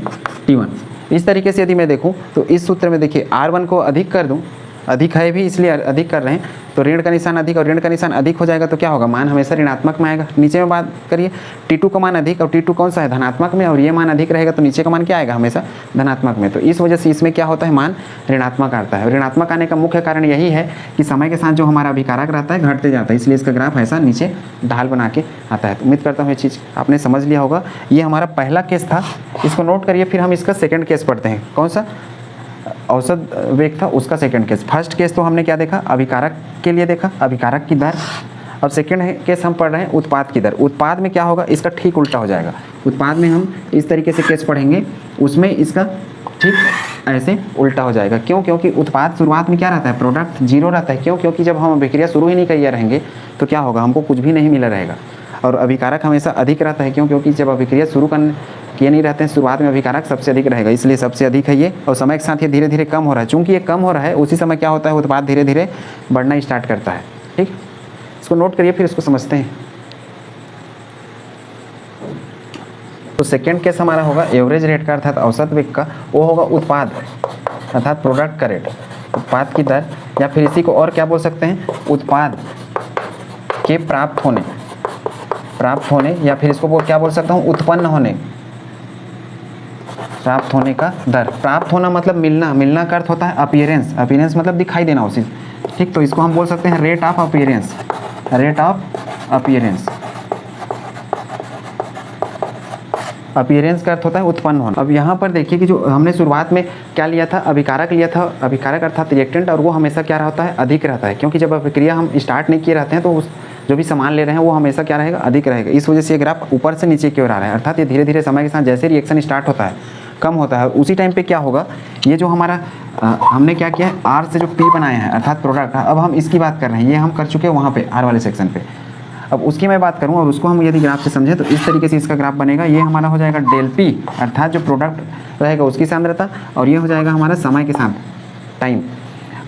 T1। इस तरीके से यदि मैं देखूँ तो इस सूत्र में देखिए R1 को अधिक कर दूँ अधिक है भी इसलिए अधिक कर रहे हैं, तो ऋण का निशान अधिक और ऋण का निशान अधिक हो जाएगा तो क्या होगा, मान हमेशा ऋणात्मक में आएगा। नीचे में बात करिए, T2 का मान अधिक और T2 कौन सा है, धनात्मक में, और ये मान अधिक रहेगा तो नीचे का मान क्या आएगा, हमेशा धनात्मक में। तो इस वजह से इसमें क्या होता है, मान ऋणात्मक आता है। ऋणात्मक आने का मुख्य कारण यही है कि समय के साथ जो हमारा अभिकारक रहता है घटते जाता है, इसलिए इसका ग्राफ ऐसा नीचे ढाल बना के आता है। तो उम्मीद करता हूँ ये चीज़ आपने समझ लिया होगा। ये हमारा पहला केस था, इसको नोट करिए। फिर हम इसका सेकंड केस पढ़ते हैं। कौन सा, औसत वेग था उसका सेकंड केस। फर्स्ट केस तो हमने क्या देखा, अभिकारक के लिए देखा, अभिकारक की दर। अब सेकंड केस हम पढ़ रहे हैं उत्पाद की दर। उत्पाद में क्या होगा, इसका ठीक उल्टा हो जाएगा। उत्पाद में हम इस तरीके से केस पढ़ेंगे, उसमें इसका ठीक ऐसे उल्टा हो जाएगा। क्यों, क्योंकि उत्पाद शुरुआत में क्या रहता है, प्रोडक्ट जीरो रहता है। क्यों, क्योंकि जब हम अभिक्रिया शुरू ही नहीं किए रहेंगे तो क्या होगा, हमको कुछ भी नहीं मिला रहेगा। और अभिकारक हमेशा अधिक रहता है। क्यों, क्योंकि जब अभिक्रिया शुरू किए नहीं रहते हैं शुरुआत में, अभिकारक सबसे अधिक रहेगा, इसलिए सबसे अधिक है ये। और समय के साथ ये धीरे धीरे कम हो रहा है। चूंकि ये कम हो रहा है उसी समय क्या होता है, उत्पाद धीरे धीरे बढ़ना स्टार्ट करता है। ठीक, इसको नोट करिए फिर इसको समझते हैं। तो सेकेंड केस हमारा होगा एवरेज रेट का अर्थात औसत वेग का, वो होगा उत्पाद अर्थात प्रोडक्ट का रेट, उत्पाद की दर, या फिर इसी को और क्या बोल सकते हैं, उत्पाद के प्राप्त होने, या फिर इसको क्या बोल सकता हूँ, उत्पन्न होने, प्राप्त होने का दर। प्राप्त होना मतलब मिलना, मिलना का अर्थ होता है अपीयरेंस, अपीयरेंस मतलब दिखाई देना उसी। ठीक, तो इसको हम बोल सकते हैं rate of appearance, rate of appearance. Appearance का अर्थ होता है उत्पन्न होना। अब यहाँ पर देखिए कि जो हमने शुरुआत में क्या लिया था, अभिकारक लिया था, अभिकारक अर्थात रिएक्टेंट, और वो हमेशा क्या रहता है, अधिक रहता है। क्योंकि जब अभिक्रिया हम स्टार्ट नहीं किए रहते हैं तो उस जो भी सामान ले रहे हैं वो हमेशा क्या रहेगा, अधिक रहेगा। इस वजह से ये ग्राफ ऊपर से नीचे की ओर आ रहा है। अर्थात ये धीरे धीरे समय के साथ जैसे रिएक्शन स्टार्ट होता है कम होता है, उसी टाइम पे क्या होगा, ये जो हमारा हमने क्या किया है, आर से जो पी बनाया है अर्थात प्रोडक्ट, अब हम इसकी बात कर रहे हैं, ये हम कर चुके हैं वहाँ पे आर वाले सेक्शन पे। अब उसकी मैं बात करूँ और उसको हम यदि ग्राफ से समझें तो इस तरीके से इसका ग्राफ बनेगा। ये हमारा हो जाएगा डेल पी अर्थात जो प्रोडक्ट रहेगा उसकी सांद्रता, और ये हो जाएगा हमारा समय के साथ टाइम।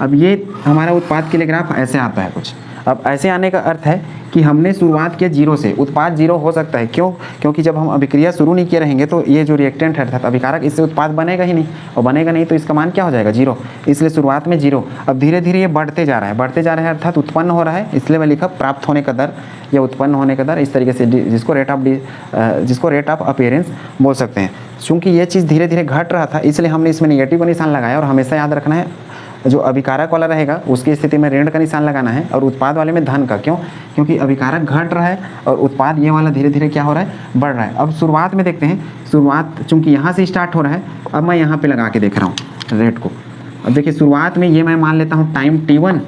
अब ये हमारा उत्पाद के लिए ग्राफ ऐसे आता है कुछ। अब ऐसे आने का अर्थ है कि हमने शुरुआत किया जीरो से, उत्पाद जीरो हो सकता है। क्यों, क्योंकि जब हम अभिक्रिया शुरू नहीं किए रहेंगे तो ये जो रिएक्टेंट है अर्थात अभिकारक, इससे उत्पाद बनेगा ही नहीं, और बनेगा नहीं तो इसका मान क्या हो जाएगा, जीरो। इसलिए शुरुआत में जीरो। अब धीरे धीरे ये बढ़ते जा रहा है, बढ़ते जा रहा है अर्थात उत्पन्न हो रहा है, इसलिए मैं लिखा प्राप्त होने का दर या उत्पन्न होने का दर, इस तरीके से, जिसको रेट ऑफ अपीयरेंस बोल सकते हैं। चूँकि ये चीज़ धीरे धीरे घट रहा था इसलिए हमने इसमें नेगेटिव का निशान लगाया, और हमेशा याद रखना है जो अभिकारक वाला रहेगा उसकी स्थिति में ऋण का निशान लगाना है, और उत्पाद वाले में धन का। क्यों, क्योंकि अभिकारक घट रहा है और उत्पाद ये वाला धीरे धीरे क्या हो रहा है, बढ़ रहा है। अब शुरुआत में देखते हैं, शुरुआत चूंकि यहाँ से स्टार्ट हो रहा है, अब मैं यहाँ पे लगा के देख रहा हूँ रेट को। अब देखिए शुरुआत में ये मैं मान लेता हूँ टाइम T1,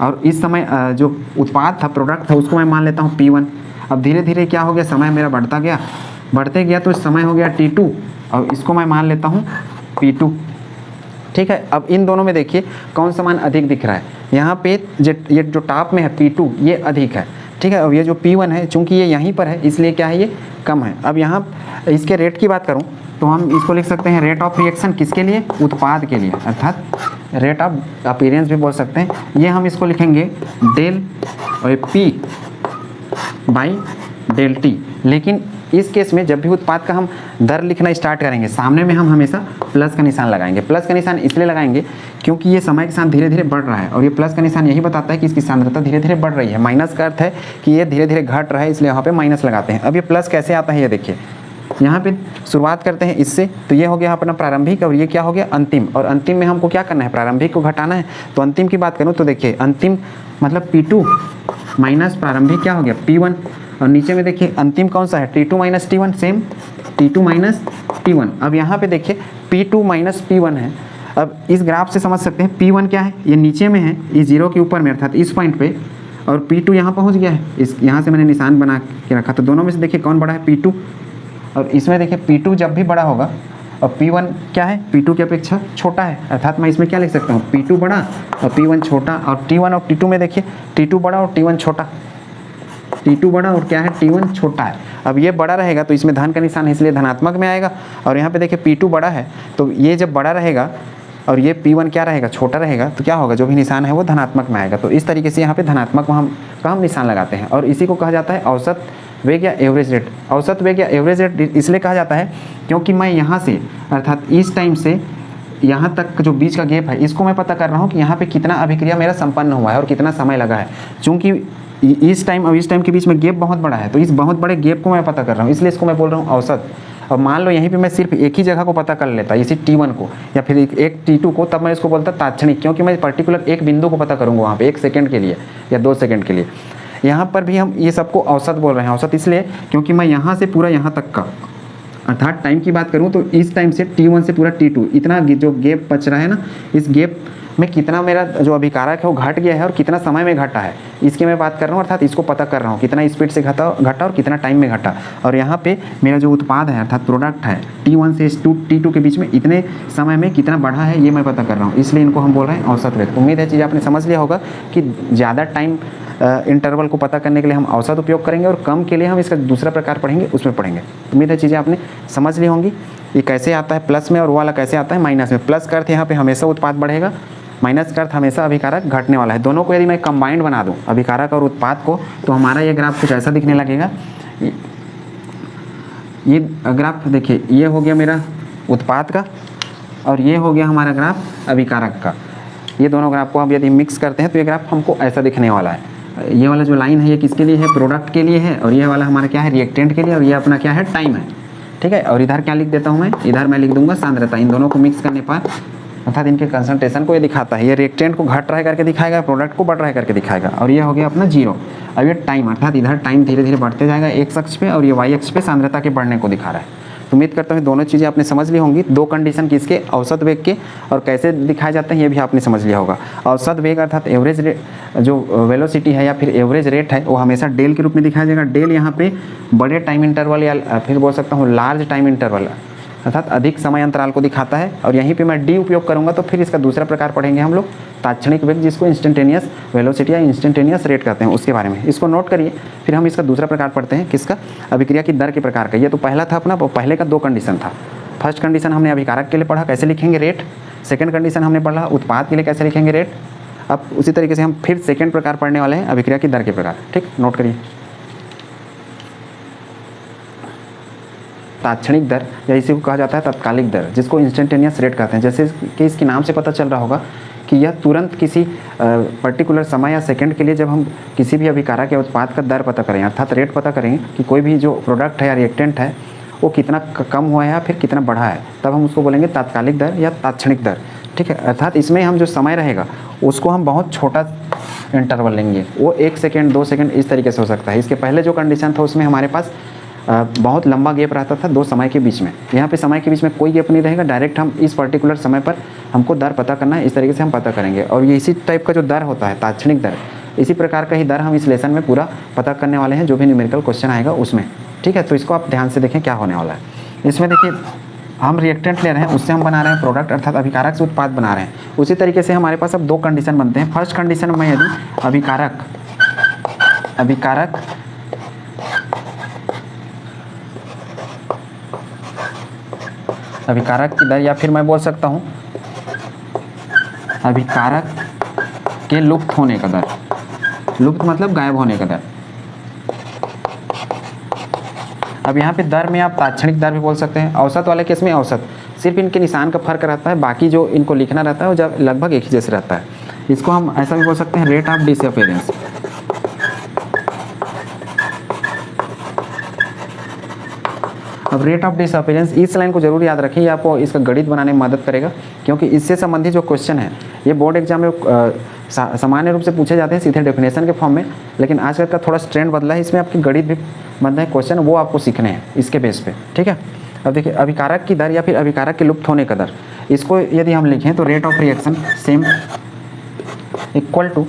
और इस समय जो उत्पाद था, प्रोडक्ट था, उसको मैं मान लेता हूँ P1। अब धीरे धीरे क्या हो गया, समय मेरा बढ़ता गया, बढ़ते गया तो समय हो गया T2, और इसको मैं मान लेता हूँ P2। ठीक है, अब इन दोनों में देखिए कौन सा मान अधिक दिख रहा है। यहाँ पे ये जो टॉप में है P2 ये अधिक है। ठीक है, अब ये जो P1 है चूंकि ये यहीं पर है इसलिए क्या है, ये कम है। अब यहाँ इसके रेट की बात करूँ तो हम इसको लिख सकते हैं रेट ऑफ रिएक्शन, किसके लिए, उत्पाद के लिए, अर्थात रेट ऑफ अपीयरेंस भी बोल सकते हैं। ये हम इसको लिखेंगे del P by del T। लेकिन इस केस में जब भी उत्पाद का हम दर लिखना स्टार्ट करेंगे, सामने में हम हमेशा प्लस का निशान लगाएंगे। प्लस का निशान इसलिए लगाएंगे क्योंकि ये समय के साथ धीरे धीरे बढ़ रहा है, और ये प्लस का निशान यही बताता है कि इसकी सांद्रता धीरे धीरे बढ़ रही है। माइनस का अर्थ है कि ये धीरे धीरे घट रहा है, इसलिए यहाँ पे माइनस लगाते हैं। अब ये प्लस कैसे आता है, ये देखिए यहाँ पे शुरुआत करते हैं इससे, तो ये हो गया अपना प्रारंभिक, और ये क्या हो गया, अंतिम। और अंतिम में हमको क्या करना है, प्रारंभिक को घटाना है। तो अंतिम की बात करूँ तो देखिए अंतिम मतलब P2 माइनस प्रारंभिक क्या हो गया, P1। और नीचे में देखिए अंतिम कौन सा है, T2 minus T1, same T2 minus T1। अब यहाँ पे देखिए P2 माइनस P1 है। अब इस ग्राफ से समझ सकते हैं P1 क्या है, ये नीचे में है, ये जीरो के ऊपर में अर्थात इस पॉइंट पे, और P2 यहाँ पहुँच गया है, इस यहाँ से मैंने निशान बना के रखा। तो दोनों में से देखिए कौन बड़ा है, P2। और इसमें देखिए P2 जब भी बड़ा होगा और P1 क्या है, P2 की अपेक्षा छोटा है, अर्थात मैं इसमें क्या लिख सकता हूँ, P2 बड़ा और P1 छोटा। और T1 और T2 में देखिए T2 बड़ा और T1 छोटा, T2 बड़ा और क्या है, T1 छोटा है। अब ये बड़ा रहेगा तो इसमें धन का निशान है इसलिए धनात्मक में आएगा, और यहाँ पे देखिए P2 बड़ा है तो ये जब बड़ा रहेगा और ये P1 क्या रहेगा, छोटा रहेगा, तो क्या होगा, जो भी निशान है वो धनात्मक में आएगा। तो इस तरीके से यहाँ पे धनात्मक का हम निशान लगाते हैं, और इसी को कहा जाता है औसत वेग या एवरेज रेट। औसत वेग या एवरेज रेट इसलिए कहा जाता है क्योंकि मैं यहाँ से अर्थात इस टाइम से यहाँ तक जो बीच का गैप है इसको मैं पता कर रहा हूँ कि यहाँ पे कितना अभिक्रिया मेरा संपन्न हुआ है और कितना समय लगा है। चूँकि इस टाइम और इस टाइम के बीच में गैप बहुत बड़ा है, तो इस बहुत बड़े गैप को मैं पता कर रहा हूँ, इसलिए इसको मैं बोल रहा हूँ औसत। अब मान लो यहीं पे मैं सिर्फ एक ही जगह को पता कर लेता, इसी T1 को या फिर एक T2 को, तब मैं इसको बोलता तात्क्षणिक, क्योंकि मैं पर्टिकुलर एक बिंदु को पता करूँगा वहाँ पे 1 सेकंड के लिए या 2 सेकंड के लिए। यहाँ पर भी हम ये सबको औसत बोल रहे हैं। औसत इसलिए क्योंकि मैं यहाँ से पूरा यहाँ तक का, अर्थात टाइम की बात करूँ तो इस टाइम से T1 से पूरा T2 इतना जो गैप बच रहा है ना, इस गैप में कितना मेरा जो अभिकारक है वो घट गया है और कितना समय में घटा है, इसकी मैं बात कर रहा हूँ। अर्थात इसको पता कर रहा हूँ कितना स्पीड से घटा और कितना टाइम में घटा। और यहाँ पे मेरा जो उत्पाद है अर्थात प्रोडक्ट है T1 से T2 के बीच में इतने समय में कितना बढ़ा है, ये मैं पता कर रहा हूँ, इसलिए इनको हम बोल रहे हैं औसत वेग। उम्मीद है चीज़ आपने समझ लिया होगा कि ज़्यादा टाइम इंटरवल को पता करने के लिए हम औसत उपयोग करेंगे और कम के लिए हम इसका दूसरा प्रकार पढ़ेंगे, उसमें पढ़ेंगे। उम्मीद है चीज़ें आपने समझ ली होंगी। ये कैसे आता है प्लस में और वो वाला कैसे आता है माइनस में। प्लस का अर्थ यहाँ पे हमेशा उत्पाद बढ़ेगा, माइनस का अर्थ हमेशा अभिकारक घटने वाला है। दोनों को यदि मैं कंबाइंड बना दूँ अभिकारक और उत्पाद को, तो हमारा ये ग्राफ कुछ ऐसा दिखने लगेगा। ये ग्राफ देखिए, ये हो गया मेरा उत्पाद का और ये हो गया हमारा ग्राफ अभिकारक का। ये दोनों ग्राफ को हम यदि मिक्स करते हैं तो ये ग्राफ हमको ऐसा दिखने वाला है। ये वाला जो लाइन है ये किसके लिए है, प्रोडक्ट के लिए है, और ये वाला हमारा क्या है, रिएक्टेंट के लिए, और ये अपना क्या है, टाइम है। ठीक है, और इधर क्या लिख देता हूँ मैं, इधर मैं लिख दूंगा सांद्रता। इन दोनों को मिक्स करने पर अर्थात इनके कंसंट्रेशन को ये दिखाता है। ये रिएक्टेंट को घट रहा है करके दिखाएगा, प्रोडक्ट को बढ़ रहा है करके दिखाएगा, और ये हो गया अपना जीरो। अब ये टाइम अर्थात इधर टाइम धीरे धीरे बढ़ते जाएगा एक्स अक्ष पे, और ये वाई अक्ष पे सांद्रता के बढ़ने को दिखा रहा है। तो उम्मीद करता हूँ दोनों चीज़ें आपने समझ ली होंगी। दो कंडीशन किसके, औसत वेग के, और कैसे दिखाए जाते हैं ये भी आपने समझ लिया होगा। औसत वेग अर्थात एवरेज जो वेलोसिटी है या फिर एवरेज रेट है वो हमेशा डेल के रूप में दिखाया जाएगा। डेल यहाँ पे बड़े टाइम इंटरवल या फिर बोल सकता हूँ लार्ज टाइम इंटरवल अर्थात अधिक समय अंतराल को दिखाता है। और यहीं पे मैं डी उपयोग करूँगा तो फिर इसका दूसरा प्रकार पढ़ेंगे हम लोग, तात्क्षणिक वेग, जिसको इंस्टेंटेनियस वेलोसिटी या इंस्टेंटेनियस रेट कहते हैं, उसके बारे में। इसको नोट करिए। फिर हम इसका दूसरा प्रकार पढ़ते हैं, किसका, अभिक्रिया की दर के प्रकार का। ये तो पहला था अपना, पहले का दो कंडीशन था। फर्स्ट कंडीशन हमने अभिकारक के लिए पढ़ा, कैसे लिखेंगे रेट। सेकेंड कंडीशन हमने पढ़ा उत्पाद के लिए कैसे लिखेंगे रेट। अब उसी तरीके से हम फिर सेकेंड प्रकार पढ़ने वाले हैं, अभिक्रिया की दर के प्रकार। ठीक, नोट करिए। तात्क्षणिक दर या इसी को कहा जाता है तत्कालिक दर, जिसको इंस्टेंटेनियस रेट कहते हैं। जैसे कि इसके नाम से पता चल रहा होगा कि यह तुरंत किसी पर्टिकुलर समय या सेकंड के लिए जब हम किसी भी अभिकारक या उत्पाद का दर पता करें अर्थात रेट पता करेंगे कि कोई भी जो प्रोडक्ट है या रिएक्टेंट है वो कितना कम हुआ है या फिर कितना बढ़ा है, तब हम उसको बोलेंगे तात्कालिक दर या तात्क्षणिक दर। ठीक है, अर्थात इसमें हम जो समय रहेगा उसको हम बहुत छोटा इंटरवल लेंगे, वो 1 सेकेंड 2 सेकेंड इस तरीके से हो सकता है। इसके पहले जो कंडीशन था उसमें हमारे पास बहुत लंबा गैप रहता था दो समय के बीच में। यहाँ पे समय के बीच में कोई गैप नहीं रहेगा, डायरेक्ट हम इस पर्टिकुलर समय पर हमको दर पता करना है, इस तरीके से हम पता करेंगे। और ये इसी टाइप का जो दर होता है तात्क्षणिक दर, इसी प्रकार का ही दर हम इस लेसन में पूरा पता करने वाले हैं, जो भी न्यूमेरिकल क्वेश्चन आएगा उसमें। ठीक है, तो इसको आप ध्यान से देखें क्या होने वाला है। इसमें देखिए हम रिएक्टेंट ले रहे हैं, उससे हम बना रहे हैं प्रोडक्ट अर्थात अभिकारक से उत्पाद बना रहे हैं। उसी तरीके से हमारे पास अब दो कंडीशन बनते हैं। फर्स्ट कंडीशन में यदि अभिकारक की दर, या फिर मैं बोल सकता हूँ अभिकारक के लुप्त होने का दर, लुप्त मतलब गायब होने का दर। अब यहाँ पे दर में आप तात्क्षणिक दर भी बोल सकते हैं। औसत वाले केस में औसत, सिर्फ इनके निशान का फर्क रहता है, बाकी जो इनको लिखना रहता है वो जब लगभग एक ही जैसे रहता है। इसको हम ऐसा भी बोल सकते हैं रेट ऑफ डिसअपियरेंस। अब रेट ऑफ डिसअपियरेंस, इस लाइन को जरूर याद रखें, ये आपको इसका गणित बनाने में मदद करेगा, क्योंकि इससे संबंधित जो क्वेश्चन है ये बोर्ड एग्जाम में सामान्य रूप से पूछे जाते हैं सीधे डेफिनेशन के फॉर्म में, लेकिन आजकल का थोड़ा ट्रेंड बदला है, इसमें आपकी गणित भी बनता है क्वेश्चन, वो आपको सीखने हैं इसके बेस पे। ठीक है, अब देखिए अभिकारक की दर या फिर अभिकारक के लुप्त होने का दर, इसको यदि हम लिखें तो rate of reaction same equal to,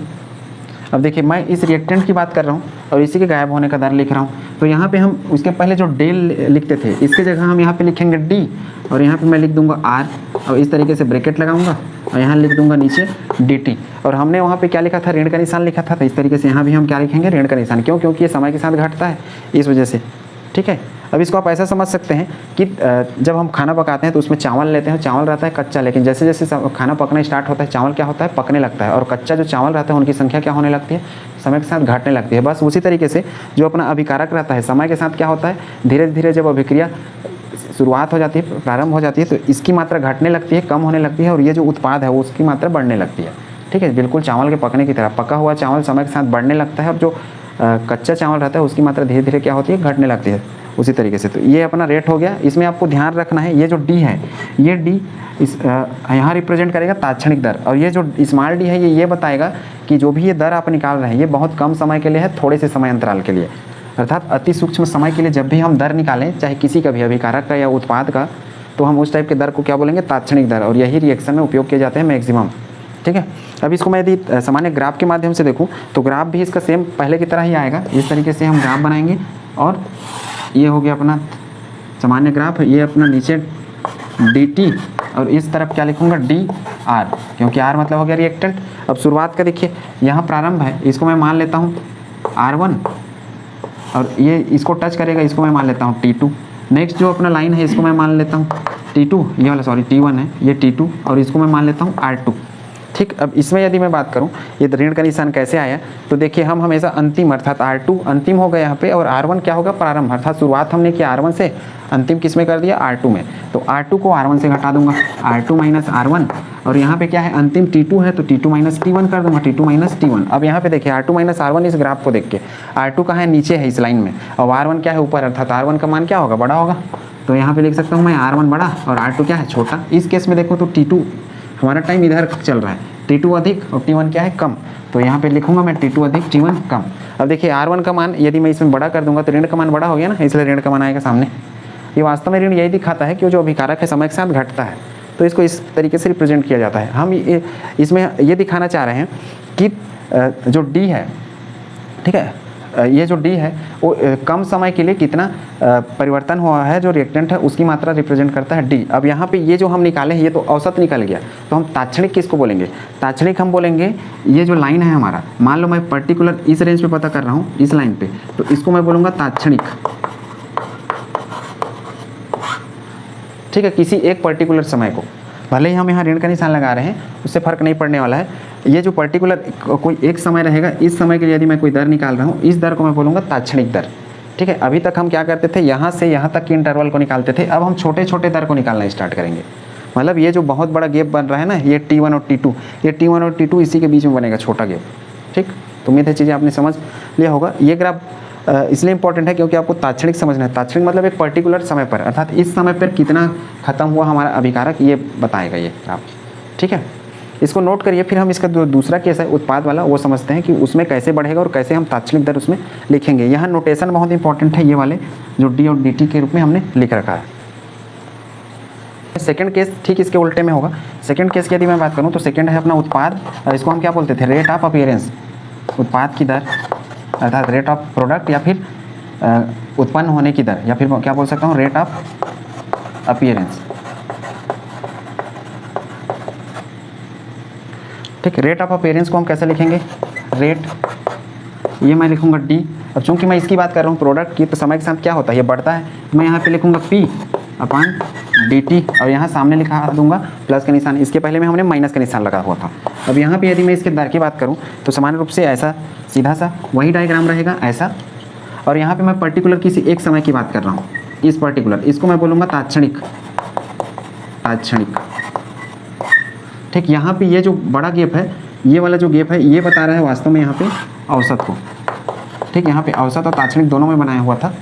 अब देखिए मैं इस रिएक्टेंट की बात कर रहा हूँ और इसी के गायब होने का दर लिख रहा हूँ, तो यहाँ पे हम उसके पहले जो डेल लिखते थे इसके जगह हम यहाँ पे लिखेंगे डी, और यहाँ पे मैं लिख दूंगा आर, और इस तरीके से ब्रैकेट लगाऊंगा और यहाँ लिख दूंगा नीचे डी टी। और हमने वहाँ पे क्या लिखा था, ऋण का निशान लिखा था, तो इस तरीके से यहाँ भी हम क्या लिखेंगे, ऋण का निशान। क्यों, क्योंकि ये समय के साथ घटता है, इस वजह से। ठीक है, अब इसको आप ऐसा समझ सकते हैं कि जब हम खाना पकाते हैं तो उसमें चावल लेते हैं, चावल रहता है कच्चा, लेकिन जैसे जैसे खाना पकना स्टार्ट होता है चावल क्या होता है, पकने लगता है, और कच्चा जो चावल रहता है उनकी संख्या क्या होने लगती है, समय के साथ घटने लगती है। बस उसी तरीके से जो अपना अभिकारक रहता है समय के साथ क्या होता है, धीरे धीरे जब अभिक्रिया शुरुआत हो जाती है, प्रारंभ हो जाती है, तो इसकी मात्रा घटने लगती है, कम होने लगती है, और ये जो उत्पाद है वो उसकी मात्रा बढ़ने लगती है। ठीक है, बिल्कुल चावल के पकने की तरह पका हुआ चावल समय के साथ बढ़ने लगता है, और जो कच्चा चावल रहता है उसकी मात्रा धीरे धीरे क्या होती है, घटने लगती है उसी तरीके से। तो ये अपना रेट हो गया। इसमें आपको ध्यान रखना है, ये जो डी है, ये डी इस यहाँ रिप्रेजेंट करेगा तात्क्षणिक दर, और ये जो स्मॉल डी है ये बताएगा कि जो भी ये दर आप निकाल रहे हैं ये बहुत कम समय के लिए है, थोड़े से समय अंतराल के लिए, अर्थात अति सूक्ष्म समय के लिए जब भी हम दर निकालें, चाहे किसी का भी अभिकारक का या उत्पाद का, तो हम उस टाइप के दर को क्या बोलेंगे, तात्क्षणिक दर, और यही रिएक्शन में उपयोग किए जाते हैं मैक्सिमम। ठीक है, अब इसको मैं यदि सामान्य ग्राफ के माध्यम से देखूं तो ग्राफ भी इसका सेम पहले की तरह ही आएगा। इस तरीके से हम ग्राफ बनाएंगे, और ये हो गया अपना सामान्य ग्राफ, ये अपना नीचे dt, और इस तरफ क्या लिखूंगा, dr, क्योंकि r मतलब हो गया रिएक्टेंट। अब शुरुआत का देखिए, यहाँ प्रारंभ है, इसको मैं मान लेता हूँ r1, और ये इसको टच करेगा, इसको मैं मान लेता हूँ T2। नेक्स्ट जो अपना लाइन है इसको मैं मान लेता हूँ T2, ये वाला सॉरी T1 है, ये T2, और इसको मैं मान लेता हूँ R2। ठीक, अब इसमें यदि मैं बात करूं ये ऋण का निशान कैसे आया, तो देखिए हम हमेशा अंतिम अर्थात R2 अंतिम होगा यहाँ पे, और R1 क्या होगा, प्रारंभ, अर्थात शुरुआत हमने किया R1 से, अंतिम किस में कर दिया, R2 में। तो R2 को R1 से घटा दूंगा, R2 माइनस R1, और यहाँ पे क्या है, अंतिम T2 है तो T2 माइनस T1 कर दूंगा, T2 माइनस T1। अब यहाँ पे देखिए R2 माइनस R1, इस ग्राफ को देख के R2 कहाँ है, नीचे है इस लाइन में, और R1 क्या है, ऊपर, अर्थात R1 का मान क्या होगा, बड़ा होगा। तो यहाँ पे लिख सकता हूँ मैं R1 बड़ा और R2 क्या है, छोटा। इस केस में देखो तो T2 हमारा टाइम इधर चल रहा है, T2 अधिक और T1 क्या है, कम। तो यहाँ पे लिखूंगा मैं T2 अधिक T1 कम। अब देखिए R1 का मान यदि मैं इसमें बड़ा कर दूंगा तो ऋण का मान बड़ा हो गया ना, इसलिए ऋण का मान आएगा सामने। ये वास्तव में ऋण यही दिखाता है कि जो अभिकारक है समय के साथ घटता है, तो इसको इस तरीके से रिप्रेजेंट किया जाता है। हम इसमें ये दिखाना चाह रहे हैं कि जो डी है, ठीक है, ये जो डी है वो कम समय के लिए कितना परिवर्तन हुआ है, जो रिएक्टेंट है उसकी मात्रा रिप्रेजेंट करता है डी। अब यहाँ पे ये जो हम निकाले हैं ये तो औसत निकल गया, तो हम तात्क्षणिक किसको बोलेंगे, तात्क्षणिक हम बोलेंगे ये जो लाइन है हमारा, मान लो मैं पर्टिकुलर इस रेंज पे पता कर रहा हूँ, इस लाइन पे, तो इसको मैं बोलूँगा तात्क्षणिक। ठीक है, किसी एक पर्टिकुलर समय को, भले ही हम यहाँ ऋण का निशान लगा रहे हैं उससे फ़र्क नहीं पड़ने वाला है। ये जो पर्टिकुलर कोई एक समय रहेगा, इस समय के लिए यदि मैं कोई दर निकाल रहा हूँ, इस दर को मैं बोलूँगा तात्क्षणिक दर। ठीक है, अभी तक हम क्या करते थे, यहाँ से यहाँ तक की इंटरवल को निकालते थे, अब हम छोटे छोटे दर को निकालना स्टार्ट करेंगे। मतलब ये जो बहुत बड़ा गैप बन रहा है ना, ये T1 और T2, ये T1 और T2 इसी के बीच में बनेगा छोटा गैप। ठीक, तो उम्मीद है चीज़ें आपने समझ लिया होगा। ये ग्राफ इसलिए इंपॉर्टेंट है क्योंकि आपको तात्क्षणिक समझना है। तात्क्षणिक मतलब एक पर्टिकुलर समय पर, अर्थात इस समय पर कितना खत्म हुआ हमारा अभिकारक, ये बताएगा ये ग्राफ। ठीक है, इसको नोट करिए। फिर हम इसका दूसरा केस है उत्पाद वाला, वो समझते हैं कि उसमें कैसे बढ़ेगा और कैसे हम तात्क्षणिक दर उसमें लिखेंगे। यहाँ नोटेशन बहुत इंपॉर्टेंट है, ये वाले जो डी और डी टी के रूप में हमने लिख रखा है। सेकंड केस ठीक इसके उल्टे में होगा। सेकंड केस की यदि मैं बात करूँ तो सेकंड है अपना उत्पाद, इसको हम क्या बोलते थे, रेट ऑफ अपीयरेंस, उत्पाद की दर, अर्थात रेट ऑफ प्रोडक्ट, या फिर उत्पन्न होने की दर, या फिर क्या बोल सकता हूँ, रेट ऑफ अपीयरेंस। ठीक, रेट ऑफ अपीयरेंस को हम कैसे लिखेंगे, रेट, ये मैं लिखूंगा डी। अब चूंकि मैं इसकी बात कर रहा हूँ प्रोडक्ट की, तो समय के साथ क्या होता है, ये बढ़ता है, मैं यहाँ पे लिखूंगा P अपॉन dt, और यहाँ सामने लिखा दूंगा प्लस का निशान, इसके पहले में हमने माइनस का निशान लगा हुआ था। अब यहाँ पे यदि मैं इसके दर की बात करूँ तो सामान्य रूप से ऐसा सीधा सा वही डायग्राम रहेगा ऐसा, और यहाँ पे मैं पर्टिकुलर किसी एक समय की बात कर रहा हूँ, इस पर्टिकुलर, इसको मैं बोलूँगा तात्क्षणिक, तात्क्षणिक। ठीक, यहाँ पे ये जो बड़ा गैप है, ये वाला जो गैप है, ये बता रहा है वास्तव में यहाँ पे औसत को। ठीक, यहाँ पे औसत और तात्क्षणिक दोनों में बनाया हुआ था,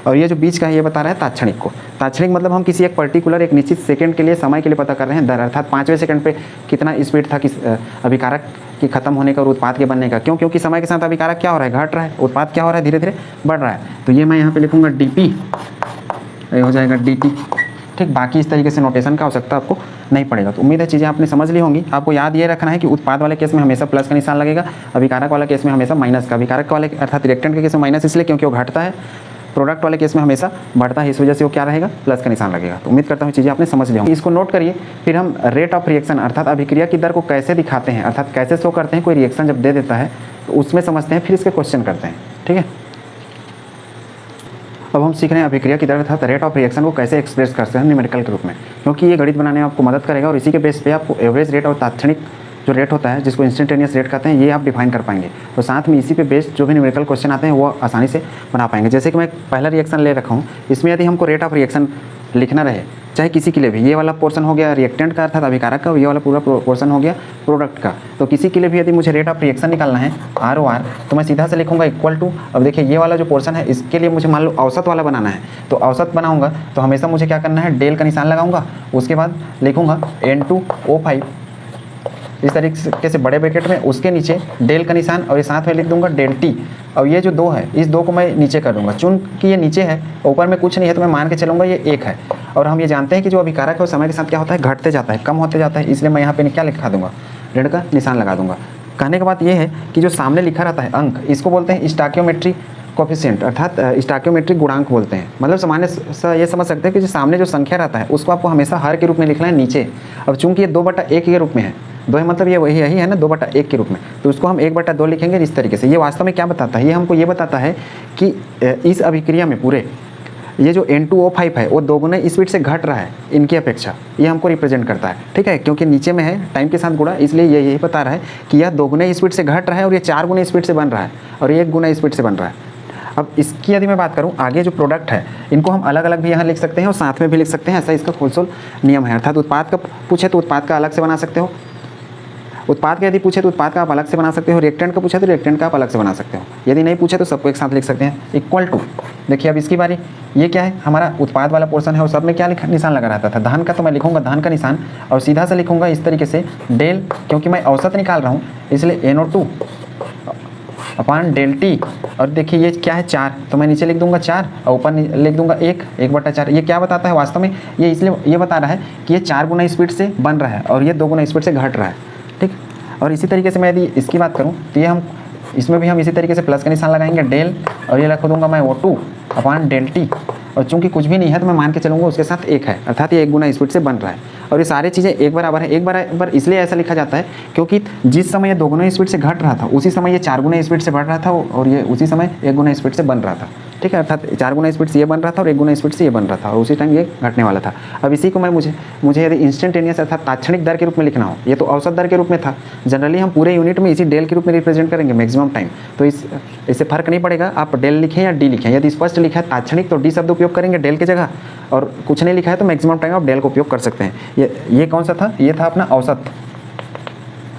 और ये जो बीच का है ये बता रहा है तात्क्षणिक को। तात्क्षणिक मतलब हम किसी एक पर्टिकुलर एक निश्चित सेकंड के लिए, समय के लिए पता कर रहे हैं दर, अर्थात 5वें सेकंड पे कितना स्पीड था किस अभिकारक के खत्म होने का और उत्पाद के बनने का। क्यों, क्योंकि समय के साथ अभिकारक क्या हो रहा है, घट रहा है, उत्पाद क्या हो रहा है, धीरे धीरे बढ़ रहा है। तो ये मैं यहाँ पे लिखूँगा dp, ये हो जाएगा dt। ठीक, बाकी इस तरीके से नोटेशन का आवश्यकता आपको नहीं पड़ेगा। तो उम्मीद है चीज़ें आपने समझ ली होंगी। आपको याद ये रखना है कि उत्पाद वाले केस में हमेशा प्लस का निशान लगेगा, अभिकारक वाला केस में हमेशा माइनस का। अभिकारक वाले अर्थात रिएक्टेंट के केस में माइनस इसलिए क्योंकि वो घटता है, प्रोडक्ट वाले केस में हमेशा बढ़ता है, इस वजह से वो क्या रहेगा, प्लस का निशान लगेगा। तो उम्मीद करता हूँ चीज़ें आपने समझ ली होंगी। इसको नोट करिए। फिर हम रेट ऑफ रिएक्शन अर्थात अभिक्रिया की दर को कैसे दिखाते हैं, अर्थात कैसे शो करते हैं, कोई रिएक्शन जब दे देता है तो उसमें समझते हैं, फिर इसके क्वेश्चन करते हैं। ठीक है, अब हम सीख रहे हैं अभिक्रिया की दर अर्थात रेट ऑफ रिएक्शन को कैसे एक्सप्रेस करते हैं न्यूमेरिकल के रूप में, क्योंकि ये गणित बनाने में आपको मदद करेगा और इसी के बेस पे आपको एवरेज रेट और तात्क्षणिक जो रेट होता है, जिसको इंस्टेंटेनियस रेट कहते हैं, ये आप डिफाइन कर पाएंगे। तो साथ में इसी पे बेस्ड जो भी न्यूमेरिकल क्वेश्चन आते हैं वो आसानी से बना पाएंगे। जैसे कि मैं पहला रिएक्शन ले रखा हूँ, इसमें यदि हमको रेट ऑफ रिएक्शन लिखना रहे, चाहे किसी के लिए भी, ये वाला पोर्शन हो गया रिएक्टेंट का अर्थात अभिकारक का, ये वाला पूरा पोर्शन हो गया प्रोडक्ट का, तो किसी के लिए भी यदि मुझे रेट ऑफ रिएक्शन निकालना है ROR, तो मैं सीधा से लिखूंगा इक्वल टू, अब देखिए ये वाला जो पोर्शन है इसके लिए मुझे मान लो औसत वाला बनाना है, तो औसत बनाऊंगा तो हमेशा मुझे क्या करना है, डेल का निशान लगाऊंगा, उसके बाद लिखूंगा N2O5 इस तरीके से बड़े ब्रैकेट में, उसके नीचे डेल का निशान और ये साथ में लिख दूंगा डेल टी, और ये जो 2 है इस 2 को मैं नीचे कर दूंगा, चूंकि ये नीचे है ऊपर में कुछ नहीं है तो मैं मान के चलूंगा ये 1 है। और हम ये जानते हैं कि जो अभिकारक है वो समय के साथ क्या होता है, घटते जाता है, कम होते जाता है, इसलिए मैं यहाँ पे क्या लिखा दूंगा, ऋण का निशान लगा दूंगा। कहने का बात ये है कि जो सामने लिखा रहता है अंक, इसको बोलते हैं स्टोइकियोमेट्रिक कोफिशिएंट अर्थात स्टोइकियोमेट्रिक गुणांक बोलते हैं। मतलब सामान्य ये समझ सकते हैं कि जो सामने जो संख्या रहता है उसको आपको हमेशा हर के रूप में लिखना है नीचे। अब चूंकि ये 2/1 के रूप में है, 2 है मतलब ये वही यही है ना 2/1 के रूप में, तो उसको हम 1/2 लिखेंगे इस तरीके से। ये वास्तव में क्या बताता है, ये हमको ये बताता है कि इस अभिक्रिया में पूरे ये जो N2O5 है वो 2 गुना स्पीड से घट रहा है इनकी अपेक्षा, ये हमको रिप्रेजेंट करता है, ठीक है, क्योंकि नीचे में है टाइम के साथ गुणा, इसलिए ये यही बता रहा है कि यह 2 गुना स्पीड से घट रहा है और ये 4 गुना स्पीड से बन रहा है और 1 गुना स्पीड से बन रहा है। अब इसकी यदि मैं बात करूं, आगे जो प्रोडक्ट है इनको हम अलग अलग भी यहाँ लिख सकते हैं और साथ में भी लिख सकते हैं, ऐसा इसका होलसेल नियम है। अर्थात उत्पाद का पूछे तो उत्पाद का अलग से बना सकते हो, उत्पाद का यदि पूछे तो उत्पाद का आप अलग से बना सकते हो, रिएक्टेंट का पूछे तो रिएक्टेंट का आप अलग से बना सकते हो, यदि नहीं पूछे तो सबको एक साथ लिख सकते हैं। इक्वल टू, देखिए अब इसकी बारी, ये क्या है, हमारा उत्पाद वाला पोर्शन है और सब में क्या निशान लगा रहता था, धन का, तो मैं लिखूंगा धन का निशान और सीधा से लिखूंगा इस तरीके से डेल, क्योंकि मैं औसत निकाल रहा हूँ इसलिए NO2 अपॉन डेल टी, और देखिए ये क्या है 4, तो मैं नीचे लिख दूंगा 4 और ऊपर लिख दूंगा 1/4। ये क्या बताता है वास्तव में, ये इसलिए ये बता रहा है कि ये 4 गुना स्पीड से बन रहा है और ये 2 गुना स्पीड से घट रहा है, ठीक। और इसी तरीके से मैं यदि इसकी बात करूँ तो ये हम इसमें भी हम इसी तरीके से प्लस का निशान लगाएंगे डेल, और ये रख दूंगा मैं O2 अपॉन डेल टी, और चूंकि कुछ भी नहीं है तो मैं मान के चलूँगा उसके साथ 1 है, अर्थात ये 1 गुना स्पीड से बन रहा है। और ये सारी चीज़ें एक बराबर है, एक बराबर इसलिए ऐसा लिखा जाता है क्योंकि जिस समय ये 2 गुना स्पीड से घट रहा था उसी समय ये 4 गुना स्पीड से बढ़ रहा था और ये उसी समय 1 गुना स्पीड से बन रहा था, ठीक है, अर्थात 4 गुना स्पीड से ये बन रहा था और 1 गुना स्पीड से ये बन रहा था और उसी टाइम ये घटने वाला था। अब इसी को मैं मुझे यदि इंस्टेंटेनियस अर्थात तात्क्षणिक दर के रूप में लिखना हो, ये तो औसत दर के रूप में था, जनरली हम पूरे यूनिट में इसी डेल के रूप में रिप्रेजेंट करेंगे मैक्सिमम टाइम, तो इससे फर्क नहीं पड़ेगा आप डेल लिखें या डी लिखें। यदि स्पष्ट लिखा है तात्क्षणिक तो डी शब्द उपयोग करेंगे डेल की जगह, और कुछ नहीं लिखा है तो मैक्सिमम टाइम आप डेल का उपयोग कर सकते हैं। ये कौन सा था, ये था अपना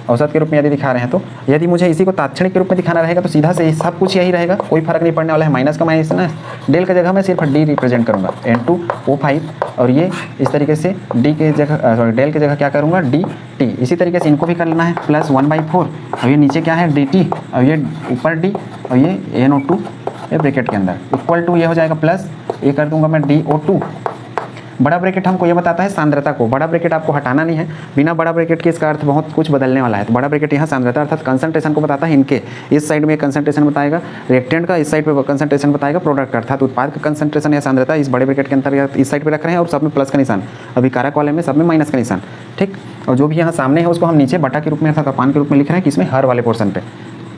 औसत के रूप में यदि दिखा रहे हैं, तो यदि मुझे इसी को तात्क्षणिक के रूप में दिखाना रहेगा तो सीधा से सब कुछ यही रहेगा, कोई फर्क नहीं पड़ने वाला है, माइनस का माइनस ना, डेल की जगह मैं सिर्फ डी रिप्रेजेंट करूंगा N2O5, और ये इस तरीके से डी के जगह सॉरी डेल की जगह क्या करूंगा डी टी। इसी तरीके से इनको भी कर लेना है प्लस 1/4, और ये नीचे क्या है dt, और ये ऊपर डी और ये NO2 ये ब्रैकेट के अंदर इक्वल टू ये हो जाएगा प्लस, ये कर दूंगा मैं DO2। बड़ा ब्रैकेट हमको ये बताता है सांद्रता को, बड़ा ब्रैकेट आपको हटाना नहीं है, बिना बड़ा ब्रैकेट के इसका अर्थ बहुत कुछ बदलने वाला है। तो बड़ा ब्रैकेट यहाँ सांद्रता अर्थात कंसंट्रेशन को बताता है, इनके इस साइड में कंसंट्रेशन बताएगा, रिएक्टेंट का इस साइड पे कंसंट्रेशन बताएगा, प्रोडक्ट अर्थात उत्पाद का कंसंट्रेशन या सांद्रता इस बड़े ब्रैकेट के अंतर्गत इस साइड पे रख रहे हैं और सब में प्लस का निशान, अभिकारक वाले में सब में माइनस का निशान, ठीक। और जो भी यहाँ सामने है उसको हम नीचे बटा के रूप में अर्थात अपान के रूप में लिख रहे हैं किसमें, हर वाले पोर्शन पे,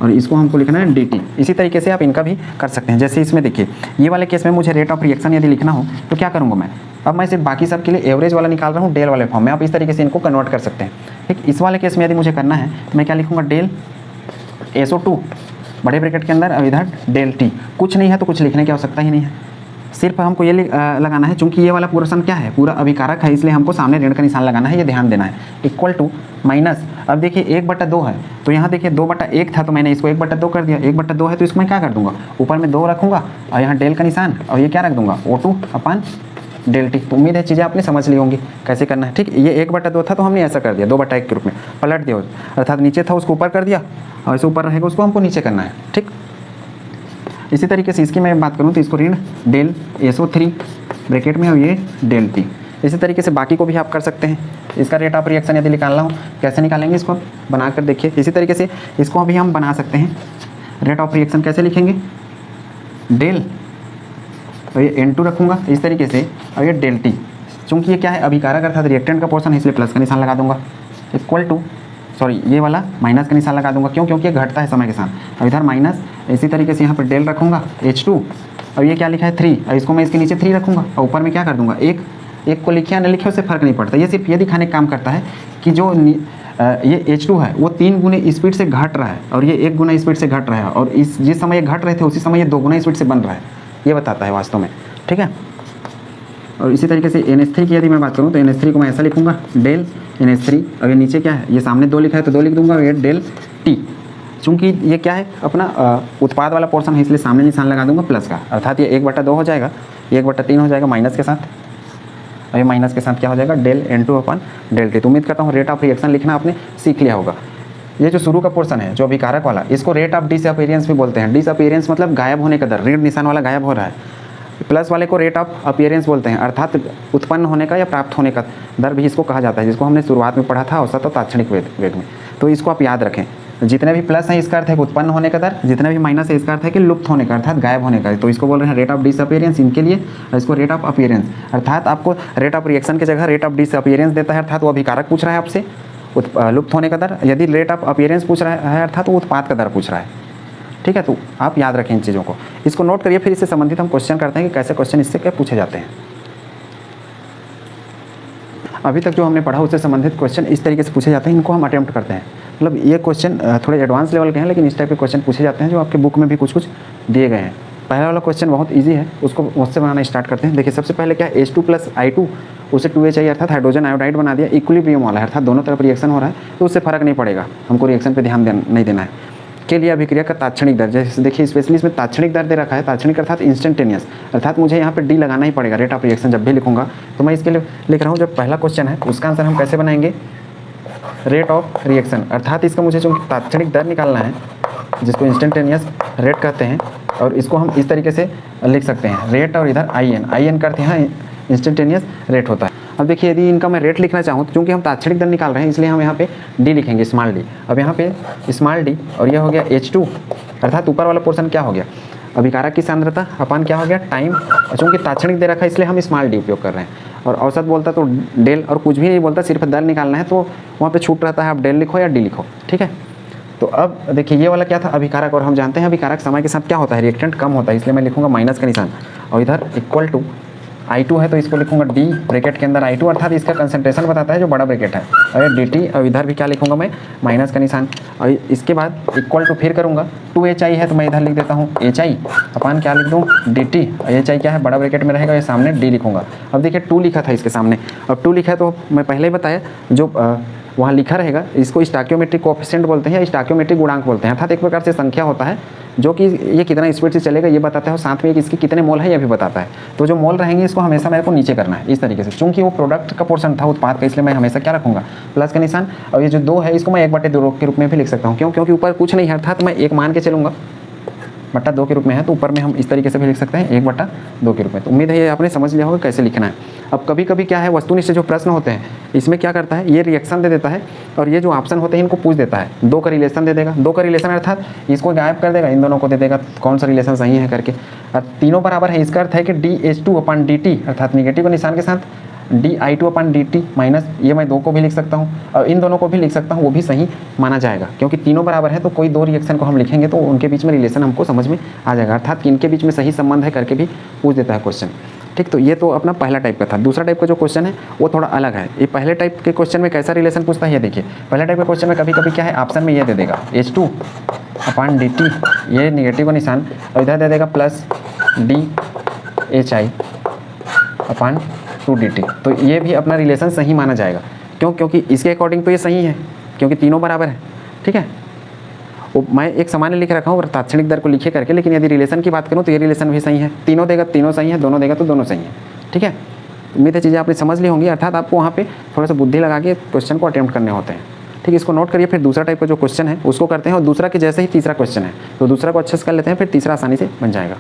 और इसको हमको लिखना है dt। इसी तरीके से आप इनका भी कर सकते हैं। जैसे इसमें देखिए ये वाले केस में मुझे रेट ऑफ रिएक्शन यदि लिखना हो तो क्या करूँगा मैं, अब मैं सिर्फ बाकी सब के लिए एवरेज वाला निकाल रहा हूँ डेल वाले फॉर्म में, आप इस तरीके से इनको कन्वर्ट कर सकते हैं, ठीक। इस वाले केस में यदि मुझे करना है तो मैं क्या लिखूँगा डेल SO2 बड़े ब्रैकेट के अंदर और इधर डेल टी, कुछ नहीं है तो कुछ लिखने की आवश्यकता ही नहीं है, सिर्फ हमको ये लगाना है, चूंकि ये वाला पोर्शन क्या है पूरा अभिकारक है इसलिए हमको सामने ऋण का निशान लगाना है, ये ध्यान देना है, इक्वल टू माइनस, अब देखिए 1/2 है तो यहाँ देखिए 2/1 था तो मैंने इसको 1/2 कर दिया, 1/2 है तो इसको मैं क्या कर दूंगा ऊपर में 2 रखूंगा और यहाँ डेल का निशान और ये क्या रख दूंगा O2 अपॉन डेल टी। तो उम्मीद है चीज़ें आपने समझ ली होंगी कैसे करना है, ठीक। ये 1/2 था तो हमने ऐसा कर दिया 2/1 के रूप में पलट दिया, अर्थात नीचे था उसको ऊपर कर दिया और इसे ऊपर रहेगा उसको हमको नीचे करना है, ठीक। इसी तरीके से इसकी मैं बात करूँ तो इसको ऋण डेल SO3 ब्रैकेट में और ये डेल टी। इसी तरीके से बाकी को भी आप कर सकते हैं। इसका रेट ऑफ रिएक्शन यदि निकालना हो कैसे निकालेंगे इसको बनाकर देखिए। इसी तरीके से इसको अभी हम बना सकते हैं, रेट ऑफ रिएक्शन कैसे लिखेंगे, डेल और ये N2 रखूँगा इस तरीके से और ये डेल टी, चूँकि ये क्या है अभिकारक अर्थात रिएक्टेंट का पोर्शन है इसलिए प्लस का निशान लगा दूंगा, इक्वल टू सॉरी ये वाला माइनस का निशान लगा दूंगा, क्यों, क्योंकि ये घटता है समय के साथ, और इधर माइनस, इसी तरीके से यहाँ पर डेल रखूँगा H2 और ये क्या लिखा है 3 और इसको मैं इसके नीचे 3 रखूँगा और ऊपर में क्या कर दूँगा एक को लिखे या न लिखे उससे फ़र्क नहीं पड़ता, ये सिर्फ ये दिखाने का काम करता है कि जो ये H2 है वो 3 गुने स्पीड से घट रहा है और ये 1 गुना स्पीड से घट रहा है, और जिस समय ये घट रहे थे उसी समय ये 2 गुना स्पीड से बन रहा है, ये बताता है वास्तव में। ठीक है, और इसी तरीके से NH3 की यदि मैं बात करूँ तो NH3 को मैं ऐसा लिखूंगा डेल NH3, और ये नीचे क्या है, ये सामने 2 लिखा है तो 2 लिख दूंगा, ये डेल T। चूँकि ये क्या है अपना उत्पाद वाला पोर्शन है इसलिए सामने निशान लगा दूंगा प्लस का, अर्थात ये 1/2 हो जाएगा, ये 1/3 हो जाएगा माइनस के साथ, और ये माइनस के साथ क्या हो जाएगा डेल N2 अपन डेल T। तो उम्मीद करता हूँ रेट ऑफ रिएक्शन लिखना आपने सीख लिया होगा। ये जो शुरू का पोर्शन है जो अभिकारक वाला, इसको रेट ऑफ डिसअपीयरेंस भी बोलते हैं। डिसअपीयरेंस मतलब गायब होने का दर, ऋण निशान वाला गायब हो रहा है। प्लस वाले को रेट ऑफ अपीयरेंस बोलते हैं, अर्थात उत्पन्न होने का या प्राप्त होने का दर भी इसको कहा जाता है, जिसको हमने शुरुआत में पढ़ा था औसत और तात्क्षणिक वेग में। तो इसको आप याद रखें, जितने भी प्लस हैं इसका अर्थ है कि उत्पन्न होने का दर, जितने भी माइनस है इसका अर्थ है कि लुप्त होने का, अर्थात गायब होने का। तो इसको बोल रहे हैं रेट ऑफ डिसअपीयरेंस इनके लिए, और इसको रेट ऑफ अपीयरेंस, अर्थात आपको रेट ऑफ रिएक्शन की जगह रेट ऑफ डिसअपीयरेंस देता है, अर्थात वो अभिकारक पूछ रहा है आपसे लुप्त होने का दर। यदि रेट ऑफ अपीयरेंस पूछ रहा है अर्थात वो उत्पाद का दर पूछ रहा है। ठीक है, तो आप याद रखें इन चीज़ों को, इसको नोट करिए, फिर इससे संबंधित हम क्वेश्चन करते हैं कि कैसे क्वेश्चन इससे क्या पूछे जाते हैं। अभी तक जो हमने पढ़ा उससे संबंधित क्वेश्चन इस तरीके से पूछे जाते हैं, इनको हम अटेम्प्ट करते हैं। मतलब ये क्वेश्चन थोड़े एडवांस लेवल के हैं, लेकिन इस टाइप के क्वेश्चन पूछे जाते हैं जो आपके बुक में भी कुछ कुछ दिए गए हैं। पहला वाला क्वेश्चन बहुत ईजी है, उसको उससे बनाना स्टार्ट करते हैं। देखिए सबसे पहले क्या है, H2 + I2 उसे 2H चाहिए, अर्थात हाइड्रोजन आयोडाइड बना दिया, इक्विलिब्रियम वाला है, अर्थात दोनों तरफ रिएक्शन हो रहा है तो उससे फर्क नहीं पड़ेगा, हमको रिएक्शन पे ध्यान नहीं देना है। के लिए अभिक्रिया का तात्क्षणिक दर, जैसे देखिए स्पेशली इसमें तात्क्षणिक दर दे रखा है, तात्क्षणिक अर्थात इंस्टेंटेनियस, अर्थात मुझे यहाँ पे डी लगाना ही पड़ेगा रेट ऑफ रिएक्शन जब भी लिखूंगा। तो मैं इसके लिए लिख रहा हूँ, जब पहला क्वेश्चन है उसका आंसर हम कैसे बनाएंगे, रेट ऑफ रिएक्शन, अर्थात इसका मुझे चूँकि तात्क्षणिक दर निकालना है जिसको इंस्टेंटेनियस रेट कहते हैं, और इसको हम इस तरीके से लिख सकते हैं रेट और इधर आई एन का अर्थ यहाँ इंस्टेंटेनियस रेट होता है। अब देखिए यदि इनका मैं रेट लिखना चाहूँ तो चूँकि हम तात्क्षणिक दर निकाल रहे हैं इसलिए हम यहाँ पे डी लिखेंगे, स्मॉल डी। अब यहाँ पे स्मॉल डी और यह हो गया H2, अर्थात ऊपर वाला पोर्शन क्या हो गया, अभिकारक की सांद्रता अपन क्या हो गया टाइम, और चूँकि तात्क्षणिक दे रखा है इसलिए हम स्मॉल डी उपयोग कर रहे हैं। और औसत बोलता तो डेल, और कुछ भी नहीं बोलता, सिर्फ दर निकालना है तो वहाँ पर छूट रहता है, आप डेल लिखो या डी लिखो। ठीक है, तो अब देखिए ये वाला क्या था अभिकारक, और हम जानते हैं अभिकारक समय के साथ क्या होता है, रिएक्टेंट कम होता है, इसलिए मैं लिखूंगा माइनस का निशान, और इधर इक्वल टू I2 है तो इसको लिखूंगा डी ब्रैकेट के अंदर I2, अर्थात इसका कंसंट्रेशन बताता है जो बड़ा ब्रैकेट है, और ये dt, और इधर भी क्या लिखूंगा मैं माइनस का निशान, और इसके बाद इक्वल टू फिर करूंगा 2HI है तो मैं इधर लिख देता हूँ HI अपन क्या लिख दूँ dt, HI क्या है बड़ा ब्रैकेट में रहेगा, ये सामने डी लिखूंगा। अब देखिए 2 लिखा था इसके सामने, अब 2 लिखा है तो मैं पहले ही बताया जो वहाँ लिखा रहेगा इसको स्टोइकियोमेट्रिक कोएफिशिएंट बोलते हैं या स्टोइकियोमेट्रिक गुणांक बोलते हैं, अर्थात एक प्रकार से संख्या होता है जो कि ये कितना स्पीड से चलेगा ये बताता है, और साथ में इसके कितने मोल है ये भी बताता है। तो जो मोल रहेंगे इसको हमेशा मेरे को नीचे करना है इस तरीके से, चूंकि वो प्रोडक्ट का पोर्शन था उत्पाद का, इसलिए मैं हमेशा क्या रखूंगा प्लस का निशान। और ये जो 2 है इसको मैं 1/2 के रूप में भी लिख सकता हूँ, क्यों, क्योंकि ऊपर कुछ नहीं है, अर्थात मैं 1 मान के चलूँगा, 1/2 के रूप में है तो ऊपर में हम इस तरीके से भी लिख सकते हैं 1/2 के रूप में। तो उम्मीद है ये आपने समझ लिया होगा कैसे लिखना है। अब कभी कभी क्या है वस्तुनिष्ठ जो प्रश्न होते हैं इसमें क्या करता है, ये रिएक्शन दे देता है और ये जो ऑप्शन होते हैं इनको पूछ देता है, 2 का रिलेशन दे देगा, 2 का रिलेशन अर्थात इसको गायब कर देगा, इन दोनों को दे देगा कौन सा रिलेशन सही है करके, और तीनों बराबर है, इसका अर्थ है कि dH2/dt अर्थात निगेटिव निशान के साथ dI2/dt माइनस, ये मैं 2 को भी लिख सकता हूँ और इन दोनों को भी लिख सकता हूँ, वो भी सही माना जाएगा क्योंकि तीनों बराबर है। तो कोई 2 रिएक्शन को हम लिखेंगे तो उनके बीच में रिलेशन हमको समझ में आ जाएगा, अर्थात कि इनके बीच में सही संबंध है करके भी पूछ देता है क्वेश्चन। ठीक, तो ये तो अपना पहला टाइप का था। दूसरा टाइप का जो क्वेश्चन है वो थोड़ा अलग है। ये पहले टाइप के क्वेश्चन में कैसा रिलेशन पूछता है ये देखिए, पहले टाइप के क्वेश्चन में कभी कभी क्या है ऑप्शन में ये दे देगा H2/dt, ये निगेटिव का निशान, और इधर दे देगा प्लस dHI/2dt, तो ये भी अपना रिलेशन सही माना जाएगा। क्यों, क्योंकि इसके अकॉर्डिंग तो ये सही है क्योंकि तीनों बराबर है। ठीक है, वो मैं एक सामान्य लिख रखा हूँ तात्क्षणिक दर को लिखे करके, लेकिन यदि रिलेशन की बात करूँ तो ये रिलेशन भी सही है, तीनों देगा तीनों सही है, दोनों देगा तो दोनों सही है। ठीक है, उम्मीद है चीज़ें आपने समझ ली होंगी, अर्थात आपको वहाँ पे थोड़ा सा बुद्धि लगा के क्वेश्चन को अटेम्प्ट करने होते हैं। ठीक, इसको नोट करिए। फिर दूसरा टाइप का जो क्वेश्चन है उसको करते हैं, और दूसरा के जैसे ही तीसरा क्वेश्चन है तो दूसरा को अच्छे से कर लेते हैं, फिर तीसरा आसानी से बन जाएगा।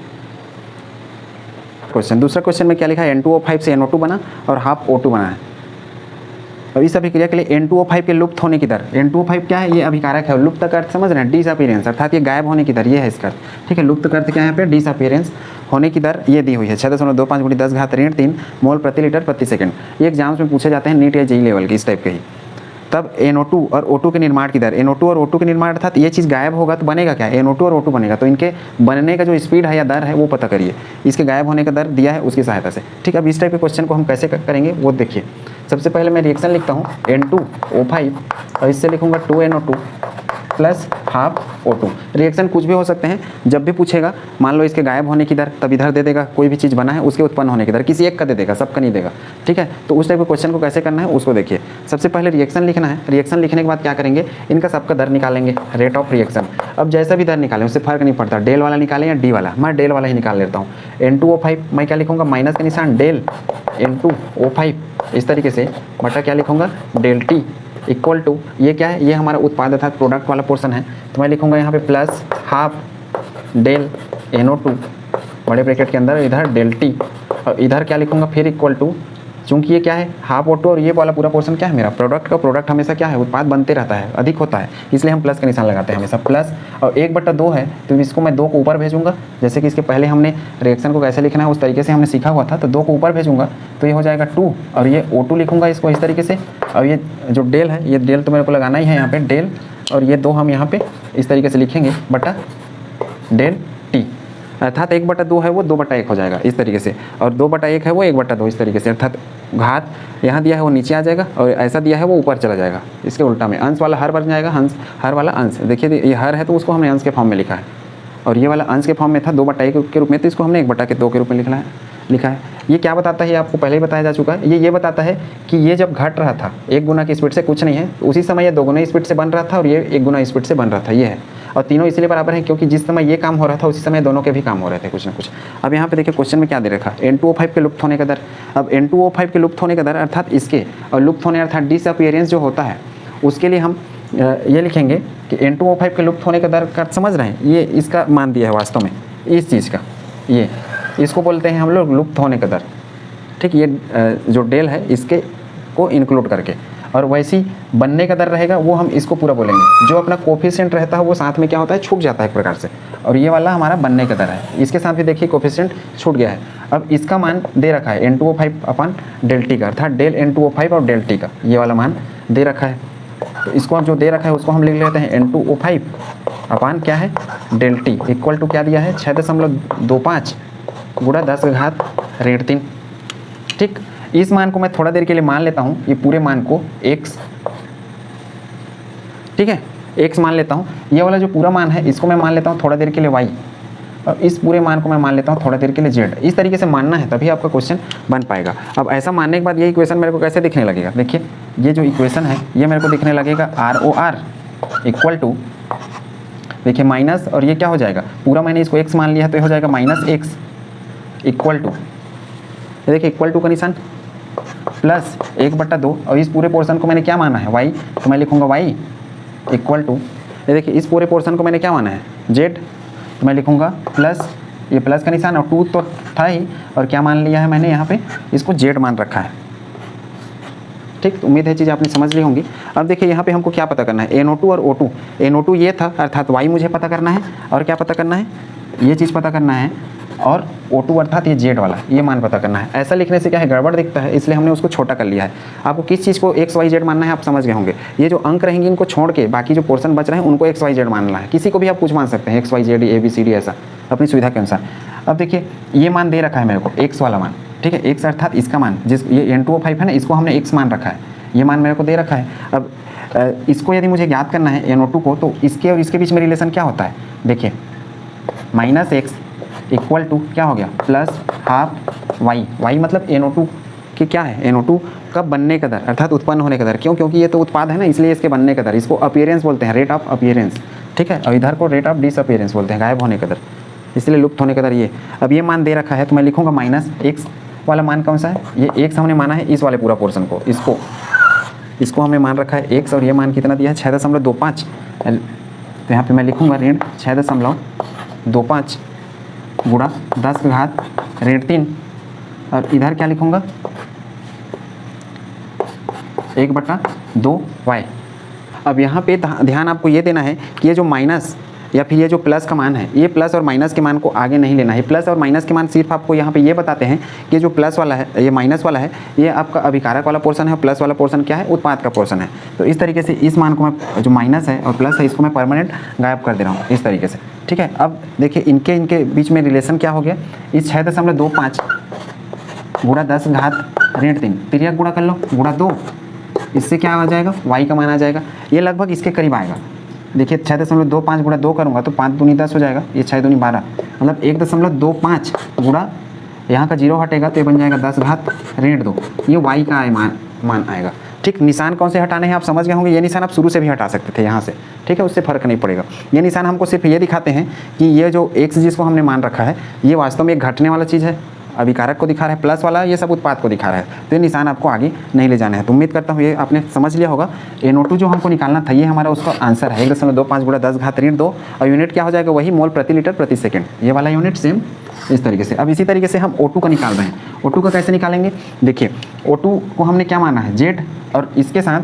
क्वेश्चन दूसरा क्वेश्चन में क्या लिखा है, N2O5 से NO2 बना और हाफ O2 बना है। अब इस अभिक्रिया के लिए N2O5 के लुप्त होने की दर, N2O5 क्या है, ये अभिकारक है, लुप्त का अर्थ समझ रहे हैं डिसअपीयरेंस, अर्थात ये गायब होने की दर, ये है इसका अर्थ। ठीक है, लुप्त का अर्थ क्या है यहाँ पे डिसअपीयरेंस होने की दर ये दी हुई है 6.25 × 10⁻³ मोल प्रति लीटर प्रति सेकंड। ये एग्जाम्स में पूछे जाते हैं नीट या जेईई लेवल के इस टाइप के ही। तब NO2 और O2 के निर्माण की दर, NO2 और O2 के निर्माण अर्थात ये चीज़ गायब होगा तो बनेगा क्या, NO2 और O2 बनेगा। तो इनके बनने का जो स्पीड है या दर है वो पता करिए, इसके गायब होने का दर दिया है उसकी सहायता से। ठीक है, अब इस टाइप के क्वेश्चन को हम कैसे करेंगे वो देखिए। सबसे पहले मैं रिएक्शन लिखता हूँ N2O5 और इससे लिखूँगा 2NO2 plus half O2। Reaction कुछ भी हो सकते हैं, जब भी पूछेगा मान लो इसके गायब होने की दर, तब इधर दे देगा, कोई भी चीज़ बना है उसके उत्पन्न होने की दर, किसी एक का दे देगा, सबका नहीं देगा। ठीक है, तो उस टाइप के क्वेश्चन को कैसे करना है उसको देखिए। सबसे पहले रिएक्शन लिखना है, रिएक्शन लिखने के बाद क्या करेंगे, इनका सबका दर निकालेंगे, रेट ऑफ रिएक्शन। अब जैसा भी दर निकालें उससे फर्क नहीं पड़ता, डेल वाला निकालें या डी वाला, मैं डेल वाला ही निकाल लेता हूँ। N2O5 मैं क्या लिखूँगा, माइनस का निशान डेल N2O5 इस तरीके से, बटा क्या लिखूँगा, डेल टी इक्वल टू, ये क्या है, ये हमारा उत्पाद अर्थात प्रोडक्ट वाला पोर्शन है, तो मैं लिखूँगा यहाँ पे प्लस हाफ डेल NO2 बड़े ब्रैकेट के अंदर, इधर डेल टी, और इधर क्या लिखूँगा फिर इक्वल टू, चूँकि ये क्या है हाफ O2 और ये वाला पूरा पोर्शन क्या है मेरा प्रोडक्ट का, प्रोडक्ट हमेशा क्या है, उत्पाद बनते रहता है, अधिक होता है, इसलिए हम प्लस का निशान लगाते हैं हमेशा प्लस। और 1/2 है तो इसको मैं 2 को ऊपर भेजूंगा, जैसे कि इसके पहले हमने रिएक्शन को कैसे लिखना है उस तरीके से हमने सीखा हुआ था, तो 2 को ऊपर भेजूंगा तो ये हो जाएगा 2, और ये O2 लिखूंगा इसको इस तरीके से, और ये जो डेल है, ये डेल तो मेरे को लगाना ही है यहाँ पे डेल, और ये 2 हम यहाँ पे इस तरीके से लिखेंगे बटा डेल टी, अर्थात 1/2 है वो 2/1 हो जाएगा इस तरीके से, और 2/1 है वो 1/2 इस तरीके से, अर्थात घात यहाँ दिया है वो नीचे आ जाएगा और ऐसा दिया है वो ऊपर चला जाएगा, इसके उल्टा में अंश वाला हर बन जाएगा, हंस हर वाला अंश। देखिए ये हर है तो उसको हमने अंश के फॉर्म में लिखा है, और ये वाला अंश के फॉर्म में था 2/1 के रूप में, तो इसको हमने 1/2 के रूप में लिखा है। ये क्या बताता है, आपको पहले ही बताया जा चुका है, ये बताता है कि ये जब घट रहा था 1 गुना की स्पीड से कुछ नहीं है, तो उसी समय ये 2 गुना स्पीड से बन रहा था और ये 1 गुना स्पीड से बन रहा था, ये है। और तीनों इसलिए बराबर है क्योंकि जिस समय ये काम हो रहा था उसी समय दोनों के भी काम हो रहे थे कुछ ना कुछ। अब यहाँ पे देखिए क्वेश्चन में क्या दे रखा है, N2O5 के लुप्त होने का दर। अब N2O5 के लुप्त होने का दर अर्थात इसके, और लुप्त होने अर्थात डिसअपीयरेंस जो होता है उसके लिए हम ये लिखेंगे कि N2O5 के लुप्त होने का दर का, समझ रहे हैं, ये इसका मान दिया है वास्तव में इस चीज़ का, ये इसको बोलते हैं हम लोग लुप्त होने का दर। ठीक, ये जो डेल है इसके को इंक्लूड करके, और वैसी बनने का दर रहेगा वो हम इसको पूरा बोलेंगे। जो अपना कोफिशिएंट रहता है वो साथ में क्या होता है, छूट जाता है एक प्रकार से, और ये वाला हमारा बनने का दर है, इसके साथ भी देखिए कोफिशिएंट छूट गया है। अब इसका मान दे रखा है N2O5 अपन डेल टी का, अर्थात डेल N2O5 और डेल टी का ये वाला मान दे रखा है, तो इसको जो दे रखा है उसको हम लिख लेते हैं N2O5 अपन क्या है डेल टी इक्वल टू क्या दिया है 6.25 गुणा 10⁻³ (3). ठीक, इस मान को मैं थोड़ा देर के लिए मान लेता हूँ, ये पूरे मान को x, ठीक है x मान लेता हूँ, ये वाला जो पूरा मान है इसको मैं मान लेता हूँ थोड़ा देर के लिए y, और इस पूरे मान को मैं मान लेता हूँ थोड़ा देर के लिए z। इस तरीके से मानना है तभी आपका क्वेश्चन बन पाएगा। अब ऐसा मानने के बाद ये इक्वेशन मेरे को कैसे दिखने लगेगा, देखिए ये जो इक्वेशन है ये मेरे को दिखने लगेगा ROR इक्वल टू, देखिए माइनस, और ये क्या हो जाएगा, पूरा मैंने इसको x मान लिया है तो ये हो जाएगा -x इक्वल टू, देखिए इक्वल टू का निशान प्लस 1/2, और इस पूरे पोर्शन को मैंने क्या माना है y, तो मैं लिखूंगा y इक्वल टू, ये देखिए इस पूरे पोर्शन को मैंने क्या माना है z, तो मैं लिखूंगा प्लस, ये प्लस का निशान और 2 तो था ही, और क्या मान लिया है मैंने यहाँ पे इसको z मान रखा है। ठीक, तो उम्मीद है चीज़ आपने समझ ली होंगी। अब देखिए यहाँ पे हमको क्या पता करना है, NO2 और O2, NO2 ये था अर्थात y मुझे पता करना है, और क्या पता करना है, ये चीज़ पता करना है, और O2 अर्थात ये Z वाला ये मान पता करना है। ऐसा लिखने से क्या है गड़बड़ दिखता है, इसलिए हमने उसको छोटा कर लिया है। आपको किस चीज़ को x y z मानना है आप समझ गए होंगे, ये जो अंक रहेंगे इनको छोड़ के बाकी जो पोर्शन बच रहे हैं उनको x y z मानना है। किसी को भी आप कुछ मान सकते हैं x y z a b c d ऐसा अपनी सुविधा के अनुसार। अब देखिए ये मान दे रखा है मेरे को x वाला मान, ठीक है x अर्थात इसका मान, जिस ये N2O5 है ना इसको हमने x मान रखा है, ये मान मेरे को दे रखा है। अब इसको यदि मुझे ज्ञात करना है NO2 को, तो इसके और इसके बीच में रिलेशन क्या होता है, देखिए -x इक्वल टू क्या हो गया +12y, y मतलब NO2 की क्या है, NO2 का बनने का दर अर्थात उत्पन्न होने का दर, क्यों, क्योंकि ये तो उत्पाद है ना इसलिए इसके बनने का दर, इसको अपीयरेंस बोलते हैं, रेट ऑफ अपीयरेंस, ठीक है, और इधर को रेट ऑफ डिसअपीयरेंस बोलते हैं, गायब होने का दर, इसलिए लुप्त होने का दर ये। अब ये मान दे रखा है तो मैं लिखूंगा -x वाला मान कौन सा है, ये x हमने माना है इस वाले पूरा पोर्शन को, इसको हमने मान रखा है x, और ये मान कितना दिया है 6.25, तो यहाँ पे मैं लिखूंगा ऋण 6.25 गुणा 10⁻³ और इधर क्या लिखूंगा 1/2y। अब यहाँ पे ध्यान आपको ये देना है कि ये जो माइनस या फिर ये जो प्लस का मान है, ये प्लस और माइनस के मान को आगे नहीं लेना है। प्लस और माइनस के मान सिर्फ आपको यहाँ पे ये बताते हैं कि जो प्लस वाला है, ये माइनस वाला है, ये आपका अभिकारक वाला पोर्शन है और प्लस वाला पोर्शन क्या है, उत्पाद का पोर्शन है। तो इस तरीके से इस मान को मैं, जो माइनस है और प्लस है, इसको मैं परमानेंट गायब कर दे रहा हूँ इस तरीके से, ठीक है। अब देखिए इनके बीच में रिलेशन क्या हो गया, इस 6.25 गुणा 10 घात ऋण 3, तिर्यक गुणा कर लो, गुणा 2, इससे क्या आ जाएगा, y का मान आ जाएगा। ये लगभग इसके करीब आएगा। देखिए 6.25 गुणा 2 करूँगा तो 5 दूनी 10 हो जाएगा, ये 6 दूनी 12, मतलब 1.25 गुणा, यहाँ का 0 हटेगा तो ये बन जाएगा 10 घात ऋण 2, ये y का मान आएगा। ठीक, निशान कौन से हटाने हैं आप समझ गए होंगे। ये निशान आप शुरू से भी हटा सकते थे यहाँ से, ठीक है, उससे फर्क नहीं पड़ेगा। ये निशान हमको सिर्फ ये दिखाते हैं कि ये जो x जिसको हमने मान रखा है, ये वास्तव में एक घटने वाला चीज़ है, अभिकारक को दिखा रहा है, प्लस वाला ये सब उत्पाद को दिखा रहा है। तो ये निशान आपको आगे नहीं ले जाना है। तो उम्मीद करता हूँ ये आपने समझ लिया होगा। NO2 जो हमको निकालना था, ये हमारा उसका आंसर है 1.25 गुणा 10 घात ऋण 2, और यूनिट क्या हो जाएगा, वही मोल प्रति लीटर प्रति सेकंड, ये वाला यूनिट सेम इस तरीके से। अब इसी तरीके से हम O2 का निकाल रहे हैं। O2 का कैसे निकालेंगे, देखिए O2 को हमने क्या माना है, Z, और इसके साथ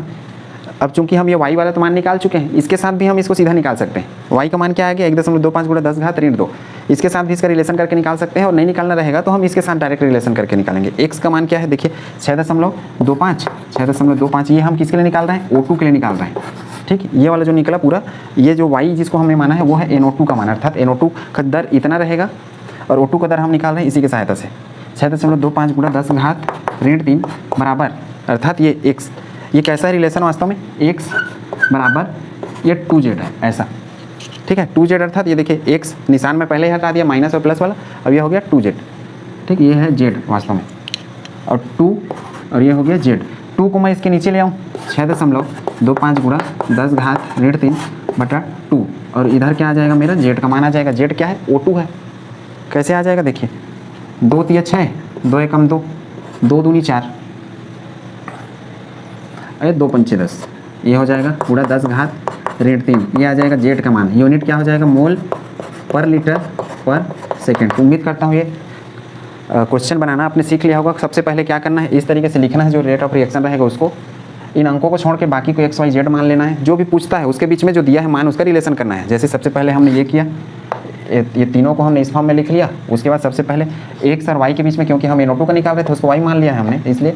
अब चूंकि हम ये y वाला तो मान निकाल चुके हैं, इसके साथ भी हम इसको सीधा निकाल सकते हैं। y का मान क्या आ गया, 1.25 गुणा 10 घात ऋण 2, इसके साथ भी इसका रिलेशन करके निकाल सकते हैं, और नहीं निकालना रहेगा तो हम इसके साथ डायरेक्ट रिलेशन करके निकालेंगे। x का मान क्या है, देखिए 6.25, ये हम किसके लिए निकाल रहे हैं, O2 के लिए निकाल रहे हैं। ठीक, ये वाला जो निकला पूरा, ये जो y जिसको हमने माना है वो है NO2 का मान, अर्थात NO2 का दर इतना रहेगा और O2 का दर हम निकाल रहे हैं इसी की सहायता से। 6.25 गुणा 10 घात ऋण 3 बराबर, अर्थात ये x, ये कैसा है रिलेशन वास्तव में, x बराबर ये 2z है ऐसा, ठीक है। 2z अर्थात ये देखिए x निशान में पहले ही हटा दिया, माइनस और प्लस वाला, अब ये हो गया 2z, ठीक, ये है z वास्तव में, और 2 और ये हो गया z। 2 को मैं इसके नीचे ले आऊँ, 6.25 गुणा 10 घात ऋण 3 बटा 2, और इधर क्या आ जाएगा, मेरा z का मान आ जाएगा। z क्या है, O2 है। कैसे आ जाएगा, देखिए 2 तिया 6, 2 एकम 2, 2 दूनी 4, अरे 2 पंचे 10, ये हो जाएगा पूरा 10 घात ऋण 3, ये आ जाएगा जेड का मान। यूनिट क्या हो जाएगा, मोल पर लीटर पर सेकंड। उम्मीद करता हूँ ये क्वेश्चन बनाना आपने सीख लिया होगा। सबसे पहले क्या करना है, इस तरीके से लिखना है, जो रेट ऑफ रिएक्शन रहेगा उसको, इन अंकों को छोड़ के बाकी को एक्स वाई जेड मान लेना है। जो भी पूछता है उसके बीच में जो दिया है मान, उसका रिलेशन करना है। जैसे सबसे पहले हमने ये किया, ये तीनों को हमने इस फॉर्म में लिख लिया। उसके बाद सबसे पहले एक्स और वाई के बीच में, क्योंकि हम NO2 का निकाल रहे थे, उसको वाई मान लिया है हमने, इसलिए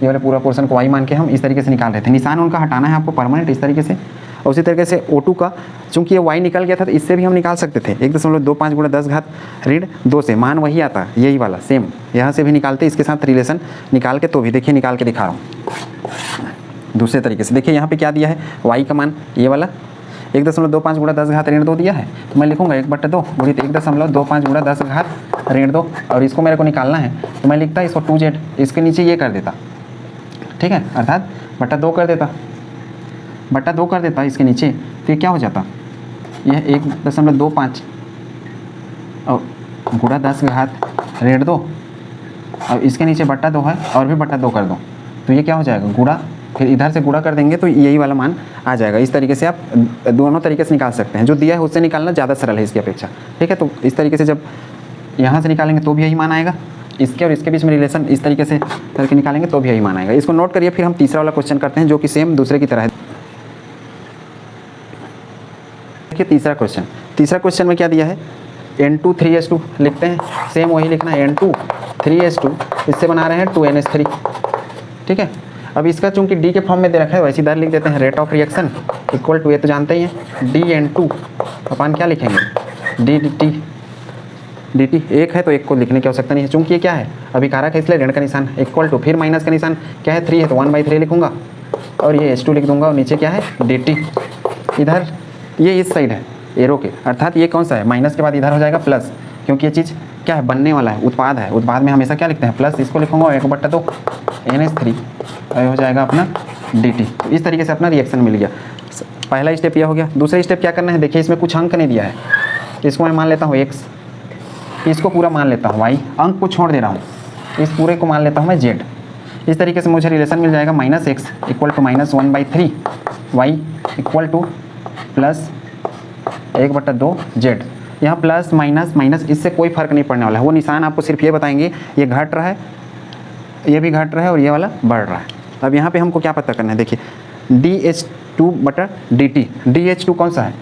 ये वाले पूरा पोर्शन को वाई मान के हम इस तरीके से निकाल रहे थे। निशान उनका हटाना है आपको परमानेंट इस तरीके से। और उसी तरीके से O2 का, चूंकि ये वाई निकल गया था तो इससे भी हम निकाल सकते थे। 1.25 गुणा 10 घात ऋण 2 से मान वही आता, यही वाला सेम, यहाँ से भी निकालते, इसके साथ रिलेशन निकाल के, तो भी देखिए निकाल के दिखा रहा हूँ दूसरे तरीके से। देखिए यहाँ पे क्या दिया है, वाई का मान ये वाला 1.25 गुणा 10 घात ऋण 2 दिया है, तो मैं लिखूंगा 1/2 गुणित 1.25 गुणा 10 घात ऋण 2, और इसको मेरे को निकालना है तो मैं लिखता इसको 2z, इसके नीचे ये कर देता, ठीक है, अर्थात बटा 2 कर देता इसके नीचे, तो ये क्या हो जाता, यह 1.25 और गुणा 10 घात ऋण 2, और इसके नीचे बटा 2 है और भी बटा 2 कर दो, तो ये क्या हो जाएगा गुणा, फिर इधर से गुणा कर देंगे तो यही वाला मान आ जाएगा। इस तरीके से आप दोनों तरीके से निकाल सकते हैं। जो दिया है उससे निकालना ज़्यादा सरल है इसकी अपेक्षा, ठीक है। तो इस तरीके से जब यहाँ से निकालेंगे तो भी यही मान आएगा, इसके और इसके बीच में रिलेशन इस तरीके से करके निकालेंगे तो भी यही मान आएगा। इसको नोट करिए। फिर हम तीसरा वाला क्वेश्चन करते हैं जो कि सेम दूसरे की तरह है। देखिए तीसरा क्वेश्चन में क्या दिया है, N2 3s2 लिखते हैं, सेम वही लिखना है, N2 3s2, इससे बना रहे हैं 2NH3, ठीक है। अब इसका चूंकि D के फॉर्म में दे रखा है, वैसी दर लिख देते हैं, rate of reaction equal to, ये तो जानते ही हैं, DN2 अपन क्या लिखेंगे, dt एक है तो एक को लिखने की आवश्यकता नहीं है, चूंकि ये क्या है, अभिकारक है इसलिए ऋण का निशान इक्वल टू, फिर माइनस का निशान क्या है, 3 है तो 1/3 लिखूंगा, और ये H2 लिख दूंगा, और नीचे क्या है dt, इधर ये इस साइड है एरो के, अर्थात ये कौन सा है, माइनस के बाद इधर हो जाएगा प्लस, क्योंकि ये चीज़ क्या है, बनने वाला है, उत्पाद है, उत्पाद में हमेशा क्या लिखते हैं प्लस, इसको लिखूंगा 1/2 NH3, हो जाएगा अपना dt। तो इस तरीके से अपना रिएक्शन मिल गया। पहला स्टेप यह हो गया। दूसरा स्टेप क्या करना है, देखिए इसमें कुछ अंक नहीं दिया है, इसको मैं मान लेता हूँ x, इसको पूरा मान लेता हूँ y, अंक को छोड़ दे रहा हूँ, इस पूरे को मान लेता हूँ मैं z। इस तरीके से मुझे रिलेशन मिल जाएगा -x equal to -1/3 y equal to plus 1/2 z। यहाँ प्लस माइनस माइनस इससे कोई फर्क नहीं पड़ने वाला है, वो निशान आपको सिर्फ ये बताएंगे ये घट रहा है, ये भी घट रहा है और ये वाला बढ़ रहा है। अब यहाँ पे हमको क्या पता करना है, देखिए DH2/dt, DH2 कौन सा है,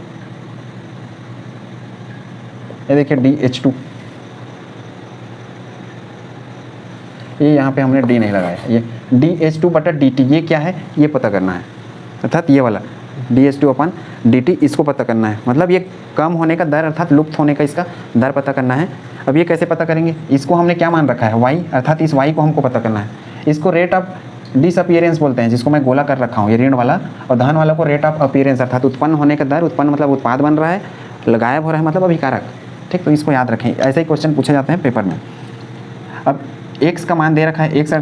ये देखिए DH2, ये यहाँ पे हमने D नहीं लगाया, ये DH2/dt, ये क्या है ये पता करना है, अर्थात ये वाला DH2/dt इसको पता करना है, मतलब ये कम होने का दर अर्थात लुप्त होने का इसका दर पता करना है। अब ये कैसे पता करेंगे, इसको हमने क्या मान रखा है y, अर्थात इस y को हमको पता करना है। इसको रेट ऑफ डिसअपीयरेंस बोलते हैं, जिसको मैं गोला कर रखा हूँ, ये ऋण वाला, और धन वाला को रेट ऑफ अपीयरेंस अर्थात उत्पन्न होने का दर, उत्पन्न मतलब उत्पाद बन रहा है, गायब हो रहा है मतलब अभिकारक। ठीक, तो इसको याद रखें, ऐसे ही क्वेश्चन पूछे जाते हैं पेपर में। अब x का मान दे रखा है, x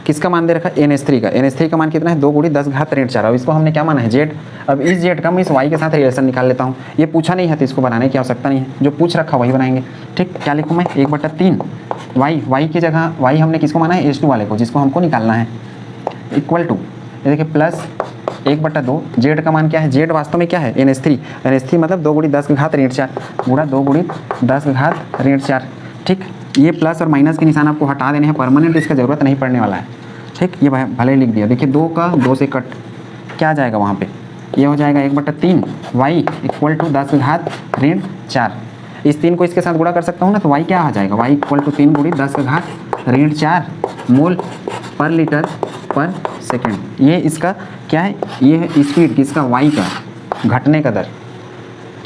किसका मान दे रखा है, NH3 का। NH3 का मान कितना है 2 × 10⁻⁴। अब इसको हमने क्या माना है z। अब इस z का मैं इस y के साथ रिलेशन निकाल लेता हूँ, ये पूछा नहीं है तो इसको बनाने की आवश्यकता नहीं है, जो पूछ रखा वही बनाएंगे। ठीक, क्या लिखूँ मैं 1/3 y की जगह y हमने किसको माना है H2 वाले को, जिसको हमको निकालना है, इक्वल टू ये देखिए प्लस 1/2 z का मान क्या है, z वास्तव में क्या है NH3 मतलब 2 × 10⁻⁴ गुणा 2 × 10⁻⁴। ठीक, ये प्लस और माइनस के निशान आपको हटा देने हैं, परमानेंट इसका ज़रूरत नहीं पड़ने वाला है। ठीक, ये भले ही लिख दिया, देखिए 2 का 2 से कट, क्या आ जाएगा वहाँ पे, ये हो जाएगा 1/3 y इक्वल टू 10⁻⁴। इस 3 को इसके साथ गुणा कर सकता हूँ ना, तो y क्या आ जाएगा, y इक्वल टू 3 × 10⁻⁴ मोल पर लीटर पर सेकेंड। ये इसका क्या है, ये है स्पीड किसका, y का, घटने का दर।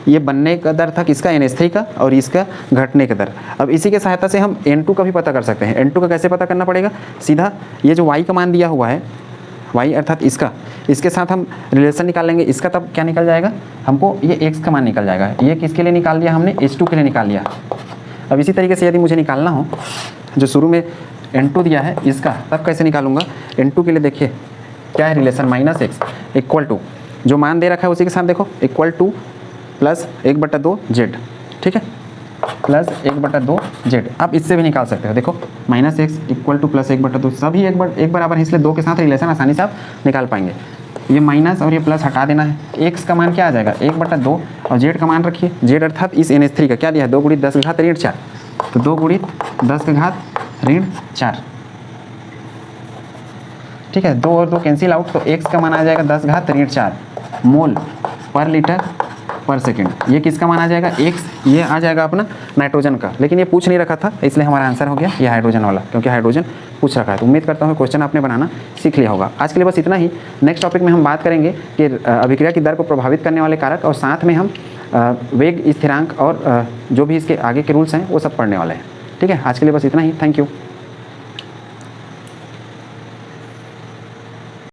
ये बनने का दर था किसका, NH3 का, और इसका घटने का दर। अब इसी के सहायता से हम N2 का भी पता कर सकते हैं। N2 का कैसे पता करना पड़ेगा, सीधा ये जो y का मान दिया हुआ है, y अर्थात इसका, इसके साथ हम रिलेशन निकाल लेंगे, इसका तब क्या निकल जाएगा हमको, ये x का मान निकल जाएगा। ये किसके लिए निकाल दिया हमने, H2 के लिए निकाल लिया। अब इसी तरीके से यदि मुझे निकालना हो, जो शुरू में N2 दिया है इसका, तब कैसे निकालूंगा, N2 के लिए देखिए क्या है रिलेशन, -x इक्वल टू जो मान दे रखा है उसी के साथ देखो, इक्वल टू प्लस 1/2 z। ठीक है, प्लस 1/2 z। आप इससे भी निकाल सकते हो, देखो -x इक्वल टू प्लस 1/2, सभी एक बराबर है, इसलिए 2 के साथ रिलेशन आसानी से आप निकाल पाएंगे। ये माइनस और ये प्लस हटा देना है, x का मान क्या आ जाएगा 1/2, और z का मान रखिए, z अर्थात इस NH3 का क्या दिया है 2 × 10⁻⁴, तो 2 × 10⁻⁴। ठीक है, 2 और 2 कैंसिल आउट, तो x का मान आ जाएगा 10⁻⁴ मोल पर लीटर पर सेकेंड। ये किसका मान आ जाएगा, x, ये आ जाएगा अपना नाइट्रोजन का, लेकिन ये पूछ नहीं रखा था, इसलिए हमारा आंसर हो गया ये हाइड्रोजन वाला, क्योंकि हाइड्रोजन पूछ रखा है। तो उम्मीद करता हूँ क्वेश्चन आपने बनाना सीख लिया होगा। आज के लिए बस इतना ही। नेक्स्ट टॉपिक में हम बात करेंगे कि अभिक्रिया की दर को प्रभावित करने वाले कारक, और साथ में हम वेग स्थिरांक और जो भी इसके आगे के रूल्स हैं वो सब पढ़ने वाले हैं। ठीक है, आज के लिए बस इतना ही। Thank you.